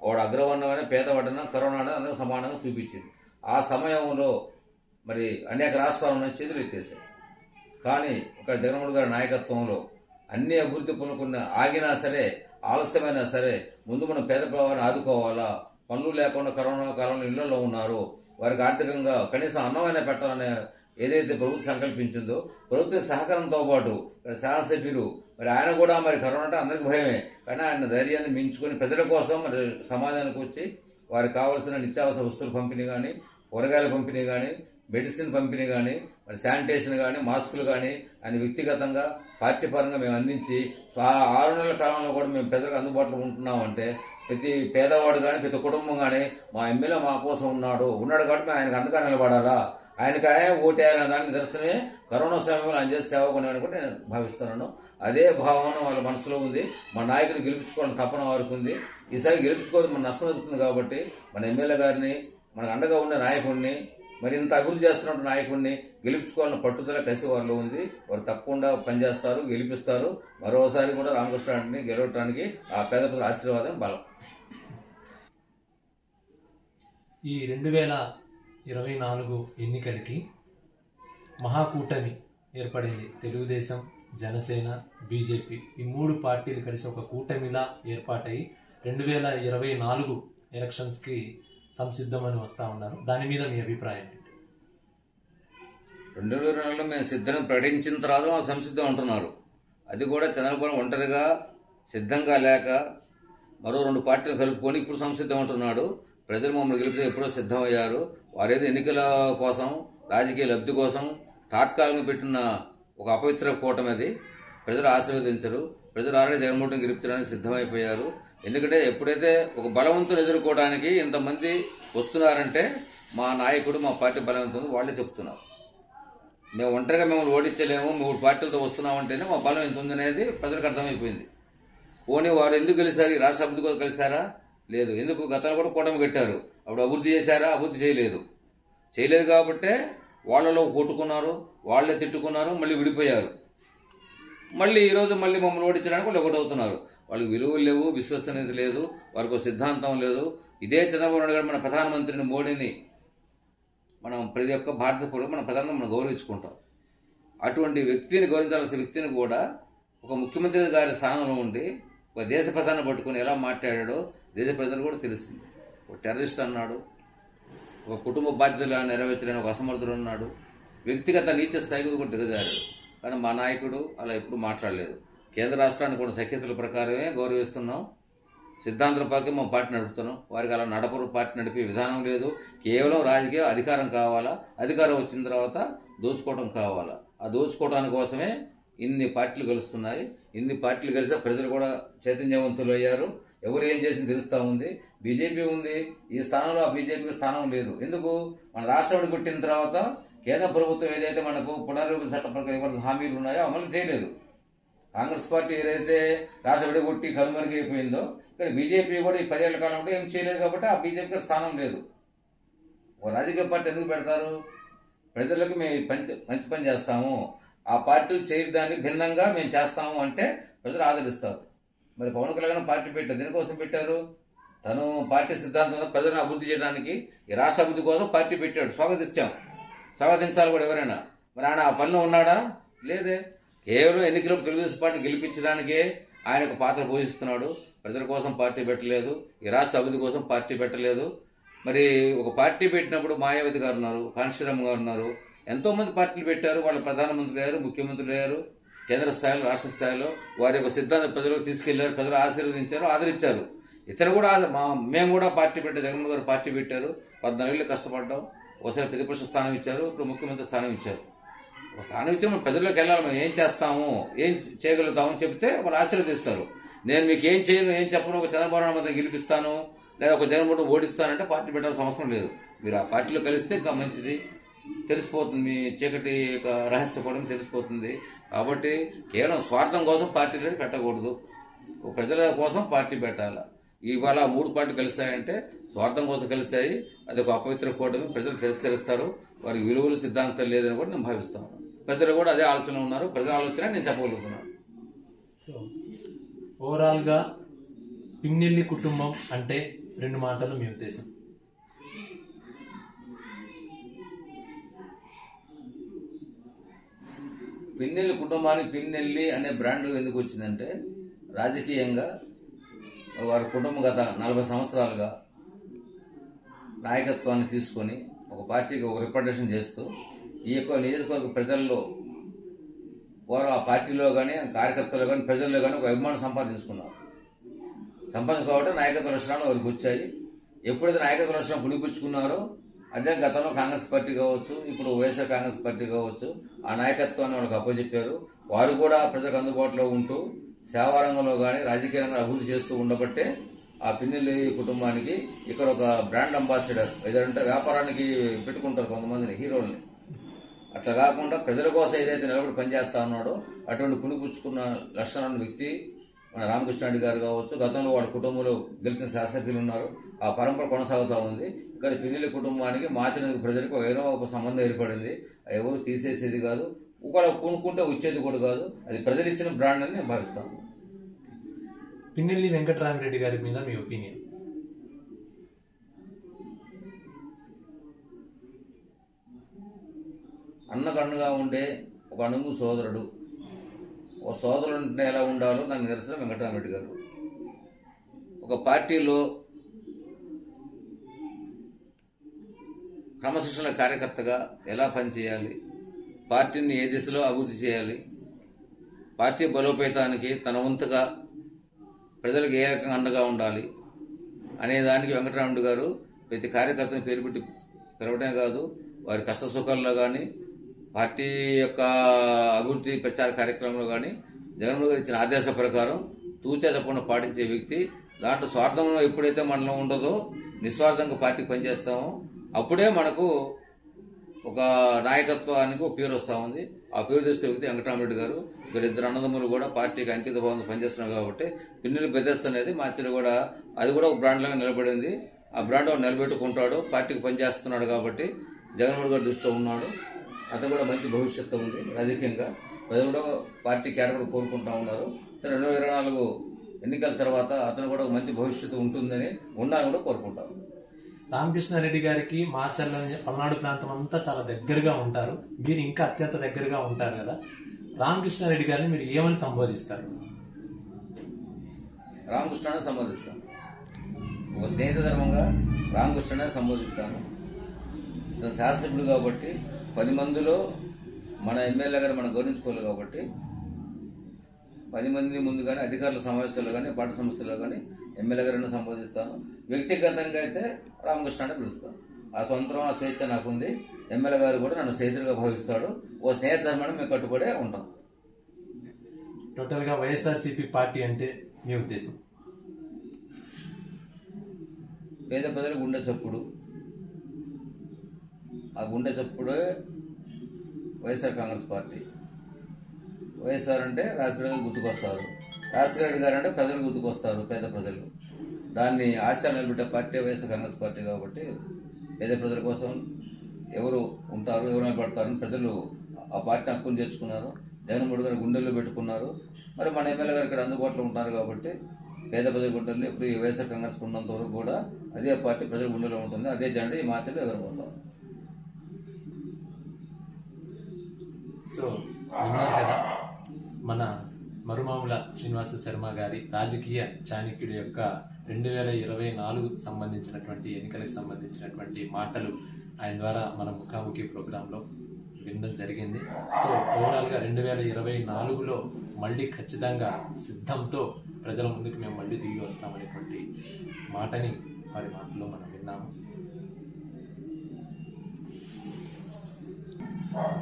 వాడు అగ్రవర్ణమైనా పేదవాడైనా కరోనా అనేది అందరూ సమానంగా చూపించింది. ఆ సమయంలో మరి అనేక రాష్ట్రాల నుంచి చేతులు ఎత్తేసాయి. కానీ ఒక జగన్మోహన్ గారి నాయకత్వంలో అన్ని అభివృద్ధి పనులు ఆగినా సరే ఆలస్యమైనా సరే ముందు మనం పేద ప్రవాహాన్ని ఆదుకోవాలా, పనులు లేకుండా కరోనా కాలంలో ఇళ్లలో ఉన్నారు, వారికి ఆర్థికంగా కనీసం అన్నమైనా పెట్టాలనే ఏదైతే ప్రభుత్వం సంకల్పించిందో ప్రభుత్వ సహకారంతో పాటు శాసనసభ్యులు మరి ఆయన కూడా మరి కరోనా అంటే అందరికి భయమే, కానీ ఆయన ధైర్యాన్ని మించుకొని ప్రజల కోసం మరి సమాజానికి వచ్చి వారికి కావాల్సిన నిత్యావసర వస్తువుల పంపిణీ కానీ, కూరగాయల పంపిణీ కానీ, మెడిసిన్ పంపిణీ కానీ, మరి శానిటేషన్ కానీ, మాస్కులు కానీ ఆయన వ్యక్తిగతంగా పార్టీ పరంగా మేము అందించి 6 నెలల కాలంలో కూడా మేము ప్రజలకు అందుబాటులో ఉంటున్నామంటే ప్రతి పేదవాడు కానీ ప్రతి కుటుంబం కానీ మా ఎమ్మెల్యే మా కోసం ఉన్నాడు కాబట్టి ఆయనకు అండగా నిలబడాలా, ఆయనకు ఆయన ఓటేయాలనే దానికి నిదర్శనమే కరోనా సమయంలో ఆయన చేసే సేవ కొనేవని కూడా నేను భావిస్తున్నాను. అదే భావన వాళ్ళ మనసులో ఉంది. మా నాయకుని గెలిపించుకోవాలని తపన వారికి ఉంది. ఈసారి గెలిపించుకోవడం మన నష్టం జరుగుతుంది కాబట్టి మన ఎమ్మెల్యే గారిని, మనకు అండగా ఉండే నాయకుడిని, మరి ఇంత అభివృద్ధి చేస్తున్న నాయకుడిని గెలిపించుకోవాలని పట్టుదల కసి వారిలో ఉంది. వారు తప్పకుండా పనిచేస్తారు, గెలిపిస్తారు. మరోసారి కూడా రామకృష్ణారెడ్డిని గెలవటానికి ఆ పేద ప్రజల ఆశీర్వాదం బలం. ఈ 2024 ఎన్నికలకి మహాకూటమి ఏర్పడింది. తెలుగుదేశం, జనసేన, బీజేపీ ఈ 3 పార్టీలు కలిసి ఒక కూటమిలా ఏర్పాటై 2024 ఎలక్షన్స్కి సంసిద్ధమని వస్తా ఉన్నారు. దాని మీద మీ అభిప్రాయం ఏంటి? 2024లో మేము సిద్ధం ప్రకటించిన తర్వాత సంసిద్ధం అంటున్నారు. అది కూడా చంద్రబాబు ఒంటరిగా సిద్ధంగా లేక మరో 2 పార్టీలు కలుపుకొని ఇప్పుడు సంసిద్ధం అంటున్నాడు. ప్రజలు మమ్మల్ని గెలిపితే ఎప్పుడో సిద్ధమయ్యారు. వారేదో ఎన్నికల కోసం, రాజకీయ లబ్ధి కోసం తాత్కాలికంగా పెట్టిన ఒక అపవిత్ర కూటమి అది. ప్రజలు ఆశీర్వదించరు. ప్రజలు ఆల్రెడీ జగన్మోహన్ గెలిపించడానికి సిద్ధమైపోయారు. ఎందుకంటే ఎప్పుడైతే ఒక బలవంతులు ఎదుర్కోవడానికి ఇంతమంది వస్తున్నారంటే మా నాయకుడు, మా పార్టీ బలవంతం వాళ్ళే చెప్తున్నారు. మేము ఒంటరిగా మిమ్మల్ని ఓడించలేము, 3 పార్టీలతో వస్తున్నామంటేనే మా బలం ఎంత ఉందనేది ప్రజలకు అర్థమైపోయింది. పోనీ వారు ఎందుకు గెలిచారు? ఈ రాష్ట్ర అభివృద్ధి కోసం కలిశారా? లేదు. ఎందుకు? గతంలో కూడా కూటమి కట్టారు. అప్పుడు అభివృద్ధి చేశారా? అభివృద్ధి చేయలేదు కాబట్టే వాళ్ళలో కొట్టుకున్నారు, వాళ్లే తిట్టుకున్నారు, మళ్ళీ విడిపోయారు. మళ్ళీ ఈరోజు మళ్ళీ మమ్మల్ని ఓడించడానికి వాళ్ళు ఒకటవుతున్నారు. వాళ్ళకి విలువలు లేవు, విశ్వసనీయత లేదు, వారికి సిద్ధాంతం లేదు. ఇదే చంద్రబాబు నాయుడు గారు మన ప్రధానమంత్రిని మోడీని మనం ప్రతి ఒక్క భారత పౌరుడు మన ప్రధానంగా మనం గౌరవించుకుంటాం. అటువంటి వ్యక్తిని గౌరవించాల్సిన వ్యక్తిని కూడా ఒక ముఖ్యమంత్రి గారి స్థానంలో ఉండి ఒక దేశ ప్రధాని పట్టుకుని ఎలా మాట్లాడాడో దేశ ప్రజలు కూడా తెలిసింది. ఒక టెర్రరిస్ట్ అన్నాడు, ఒక కుటుంబ బాధ్యతలు నెరవేర్చలేని ఒక అసమర్థుడు అన్నాడు, వ్యక్తిగత నీచ స్థాయికి కూడా దిగజారు. కానీ మా నాయకుడు అలా ఎప్పుడు మాట్లాడలేదు. కేంద్ర రాష్ట్రాన్ని కూడా సఖ్యతల ప్రకారమే గౌరవిస్తున్నాం, సిద్ధాంతం ప్రకారం మా పార్టీ నడుపుతున్నాం. వారికి అలా నడపరు, పార్టీ నడిపే విధానం లేదు. కేవలం రాజకీయ అధికారం కావాలా, అధికారం వచ్చిన తర్వాత దోచుకోవడం కావాలా. ఆ దోచుకోవడానికి కోసమే ఇన్ని పార్టీలు కలుస్తున్నాయి. ఇన్ని పార్టీలు కలిసి ప్రజలు కూడా చైతన్యవంతులు అయ్యారు. ఎవరు ఏం చేసింది తెలుస్తా ఉంది. బీజేపీ ఉంది, ఈ స్థానంలో ఆ బీజేపీకి స్థానం లేదు. ఎందుకు? మన రాష్ట్రం విడిగొట్టిన తర్వాత కేంద్ర ప్రభుత్వం ఏదైతే మనకు పునర్విభజన చట్టం ప్రకారం ఇవ్వాల్సిన హామీలు ఉన్నాయో అమలు చేయలేదు. కాంగ్రెస్ పార్టీ ఏదైతే రాష్ట్ర విడగొట్టి కనుమరుగైపోయిందో ఇక్కడ బీజేపీ కూడా ఈ 10 ఏళ్ల కాలంలో ఏం చేయలేదు కాబట్టి ఆ బీజేపీకి స్థానం లేదు. ఓ రాజకీయ పార్టీ ఎందుకు పెడతారు? ప్రజలకు మేము మంచి పని చేస్తాము, ఆ పార్టీలు చేయడానికి భిన్నంగా మేము చేస్తాము అంటే ప్రజలు ఆదరిస్తారు. మరి పవన్ కళ్యాణ్ పార్టీ పెట్టారు, దేనికోసం పెట్టారు? తను పార్టీ సిద్ధాంతంలో ప్రజలను అభివృద్ధి చేయడానికి, ఈ రాష్ట్ర అభివృద్ధి కోసం పార్టీ పెట్టాడు. స్వాగతించాలి కూడా ఎవరైనా. మరి ఆయన ఆ పనిలో ఉన్నాడా? లేదే. కేవలం ఎన్నికల్లో తెలుగుదేశం పార్టీ గెలిపించడానికే ఆయన ఒక పాత్ర పోషిస్తున్నాడు. ప్రజల కోసం పార్టీ పెట్టలేదు, ఈ రాష్ట్ర అభివృద్ధి కోసం పార్టీ పెట్టలేదు. మరి ఒక పార్టీ పెట్టినప్పుడు మాయావతి గారు ఉన్నారు, కాంశీరామ్ గారు ఉన్నారు, ఎంతో మంది పార్టీలు పెట్టారు. వాళ్ళు ప్రధానమంత్రులు అయ్యారు, ముఖ్యమంత్రులు అయ్యారు, కేంద్ర స్థాయిలో, రాష్ట్ర స్థాయిలో వారి యొక్క సిద్ధాంతం ప్రజలకు తీసుకెళ్లారు, ప్రజలు ఆశీర్వదించారు, ఆదరించారు. ఇతను కూడా మేము కూడా పార్టీ పెట్టారు, జగన్మోహన్ గారు పార్టీ పెట్టారు, 14 ఏళ్ళు కష్టపడ్డాం. ఒకసారి ప్రతిపక్ష స్థానం ఇచ్చారు, ఇప్పుడు ముఖ్యమంత్రి స్థానం ఇచ్చారు. ఒక స్థానం ఇచ్చి మనం ప్రజల్లోకి వెళ్ళాలి, మనం ఏం చేస్తాము, ఏం చేయగలుగుతామని చెప్తే వాళ్ళు ఆశీర్వదిస్తారు. నేను మీకు ఏం చేయను, ఏం చెప్పను, ఒక చంద్రబాబు నాయుడు గెలిపిస్తాను లేదా ఒక జగన్మోహన్ ఓడిస్తానంటే పార్టీ పెట్టాల్సిన అవసరం లేదు. మీరు ఆ పార్టీలో కలిస్తే ఇంకా మంచిది, తెలిసిపోతుంది, మీ చీకటి యొక్క రహస్యపడం తెలిసిపోతుంది. కాబట్టి కేవలం స్వార్థం కోసం పార్టీలు పెట్టకూడదు, ప్రజల కోసం పార్టీ పెట్టాలి. ఇవాళ 3 పార్టీలు కలిశాయంటే స్వార్థం కోసం కలిశాయి. అది ఒక అపవిత్ర కూటమి, ప్రజలు తిరస్కరిస్తారు, వారికి విలువలు సిద్ధాంతం లేదని కూడా నేను భావిస్తాను. ప్రజలు కూడా అదే ఆలోచన ఉన్నారు. ప్రజల ఆలోచన నేను చెప్పగలుగుతున్నాను. సో ఓవరాల్గా పిన్నెల్లి కుటుంబం అంటే 2 మాటలు మీ ఉద్దేశం? పిన్నెల్లి కుటుంబానికి పిన్నెల్లి అనే బ్రాండ్ ఎందుకు వచ్చిందంటే, రాజకీయంగా వారి కుటుంబం గత 40 సంవత్సరాలుగా నాయకత్వాన్ని తీసుకొని ఒక పార్టీకి ఒక రిప్రజెంటేషన్ చేస్తూ ఈ యొక్క నియోజకవర్గ ప్రజల్లో వారు ఆ పార్టీలో కానీ కార్యకర్తలు కానీ ప్రజల్లో కానీ ఒక అభిమానం సంపాదించుకోవడం నాయకత్వ లక్షణాలు వారికి వచ్చాయి. ఎప్పుడైతే నాయకత్వ లక్షణం పులిపుచ్చుకున్నారో అదే గతంలో కాంగ్రెస్ పార్టీ కావచ్చు, ఇప్పుడు వైఎస్ఆర్ కాంగ్రెస్ పార్టీ కావచ్చు, ఆ నాయకత్వాన్ని వాళ్ళకి అప్పచెప్పారు. వారు కూడా ప్రజలకు అందుబాటులో ఉంటూ సేవారంగంలో కానీ రాజకీయ రంగంలో అభివృద్ధి చేస్తూ ఉండబట్టే ఆ పిన్నెల్లి కుటుంబానికి ఇక్కడ ఒక బ్రాండ్ అంబాసిడర్, ఏదంటే వ్యాపారానికి పెట్టుకుంటారు కొంతమందిని హీరోల్ని, అట్లా కాకుండా ప్రజల కోసం ఏదైతే నిలబడి పనిచేస్తా ఉన్నాడో అటువంటి పులిపుచ్చుకున్న లక్షణాన్ని వ్యక్తి మన రామకృష్ణారెడ్డి గారు కావచ్చు. గతంలో వాళ్ళ కుటుంబంలో గెలిచిన శాసనసభ్యులు ఉన్నారు. ఆ పరంపర కొనసాగుతూ ఉంది. ఇక్కడ పిన్నెల్లి కుటుంబానికి మాచిన ప్రజలకు ఏదో ఒక సంబంధం ఏర్పడింది. ఎవరు తీసేసేది కాదు, ఒకవేళ కొనుక్కుంటే వచ్చేది కూడా కాదు. అది ప్రజలు ఇచ్చిన బ్రాండ్ అని నేను భావిస్తాను. పిన్నెల్లి వెంకటరామరెడ్డి గారి మీద మీ ఒపీనియన్? అన్నకన్నుగా ఉండే ఒక అణుగు సోదరుడు. ఒక సోదరుడు అంటే ఎలా ఉండాలో దానికి నిరసన వెంకటరామరెడ్డి గారు. ఒక పార్టీలో క్రమశిక్షణ కార్యకర్తగా ఎలా పనిచేయాలి, పార్టీని ఏ దిశలో అభివృద్ధి చేయాలి, పార్టీ బలోపేతానికి తన వంతుగా ప్రజలకు ఏ రకంగా అండగా ఉండాలి అనే దానికి వెంకటరామరెడ్డి గారు ప్రతి కార్యకర్తని పేరు పెట్టి పిలవడమే కాదు, వారి కష్ట సుఖాల్లో కానీ పార్టీ యొక్క అభివృద్ధి ప్రచార కార్యక్రమంలో కానీ జగన్మోహన్ గారు ఇచ్చిన ఆదేశ ప్రకారం తూచా తప్పకుండా పాటించే వ్యక్తి. దాంట్లో స్వార్థంలో ఎప్పుడైతే మనలో ఉండదో నిస్వార్థంగా పార్టీకి పనిచేస్తామో అప్పుడే మనకు ఒక నాయకత్వానికి ఒక పేరు వస్తూ ఉంది. ఆ పేరు తీసుకునే వ్యక్తి వెంకటరామరెడ్డి గారు. ఇక్కడ 2 అన్నదమ్ములు కూడా పార్టీకి అంకిత భావంతో పనిచేస్తున్నారు కాబట్టి పిన్నెల్లి బ్రదర్స్ అనేది మాచిలో కూడా అది కూడా ఒక బ్రాండ్ లాగా నిలబడింది. ఆ బ్రాండ్ నిలబెట్టుకుంటాడు, పార్టీకి పనిచేస్తున్నాడు కాబట్టి జగన్మోహన్ గారు దృష్టిలో ఉన్నాడు. అతను కూడా మంచి భవిష్యత్తు ఉంది రాజకీయంగా. ప్రజలు కూడా పార్టీ క్యాడర్ కోరుకుంటా ఉన్నారు. 2024 ఎన్నికల తర్వాత అతను కూడా మంచి భవిష్యత్తు ఉంటుందని ఉండాలని కూడా కోరుకుంటాం. రామకృష్ణారెడ్డి గారికి మాచర్ల పల్నాడు ప్రాంతం అంతా చాలా దగ్గరగా ఉంటారు, మీరు ఇంకా అత్యంత దగ్గరగా ఉంటారు కదా. రామకృష్ణారెడ్డి గారిని మీరు ఏమని సంబోధిస్తారు? రామకృష్ణ సంబోధిస్తాను. ఒక స్నేహిత ధర్మంగా రామకృష్ణ సంబోధిస్తాను. శాసనసభ్యుడు కాబట్టి 10 మందిలో మన ఎమ్మెల్యే గారు మనం గౌరవించుకోవాలి కాబట్టి 10 మంది ముందు కానీ అధికారుల సమావేశాల్లో కానీ పార్టీ సమస్యల్లో కానీ ఎమ్మెల్యే గారిని సంబోధిస్తాను. వ్యక్తిగతంగా అయితే రామకృష్ణ అంటే పిలుస్తాను. ఆ స్వంతం ఆ స్వేచ్ఛ నాకుంది. ఎమ్మెల్యే గారు కూడా నన్ను స్నేహితుడిగా భావిస్తాడు. ఓ స్నేహిత ధర్మాన్ని మేము కట్టుబడే ఉంటాం. టోటల్గా వైఎస్ఆర్సీపీ పార్టీ అంటే మీ ఉద్దేశం? పేద ప్రజలు గుండె చప్పుడు. ఆ గుండె చప్పుడే వైఎస్ఆర్ కాంగ్రెస్ పార్టీ. వైఎస్ఆర్ అంటే రాజశేఖర గారు గుర్తుకొస్తారు, రాజశేఖర గారు అంటే ప్రజలు గుర్తుకొస్తారు, పేద ప్రజలు. దాన్ని ఆశయాలు నిలబెట్టే పార్టీ వైఎస్ఆర్ కాంగ్రెస్ పార్టీ కాబట్టి పేద ప్రజల కోసం ఎవరు ఉంటారు, ఎవరు నిలబడతారని ప్రజలు ఆ పార్టీని హక్కును చేర్చుకున్నారు. జగన్మోహన్ గారు గుండెల్లో పెట్టుకున్నారు. మరి మన ఎమ్మెల్యే గారు ఇక్కడ అందుబాటులో ఉంటారు కాబట్టి పేద ప్రజల గుండెల్లో ఇప్పుడు ఈ వైఎస్ఆర్ కాంగ్రెస్ ఉన్నంత వరకు కూడా అదే పార్టీ ప్రజల గుండెలో ఉంటుంది. అదే జెండా ఈ మార్చిలో ఎదుర్కొంటాం. సో విన్నారు కదా మన మరుమాముల శ్రీనివాస శర్మ గారి రాజకీయ చాణక్యుడి యొక్క 2024 సంబంధించినటువంటి ఎన్నికలకు సంబంధించినటువంటి మాటలు ఆయన ద్వారా మన ముఖాముఖి ప్రోగ్రాంలో వినడం జరిగింది. సో ఓవరాల్గా 2024లో మళ్ళీ ఖచ్చితంగా సిద్ధంతో ప్రజల ముందుకు మేము మళ్ళీ తిరిగి వస్తామనేటువంటి మాటని వారి మాటలో మనం విన్నాము.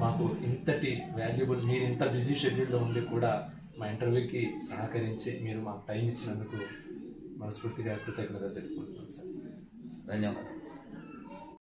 మాకు ఇంతటి వాల్యుబుల్, మీరు ఇంత బిజీ షెడ్యూల్లో ఉండి కూడా మా ఇంటర్వ్యూకి సహకరించి మీరు మాకు టైం ఇచ్చినందుకు మనస్ఫూర్తిగా కృతజ్ఞతలు తెలుపుకుంటున్నాం సార్. ధన్యవాదాలు.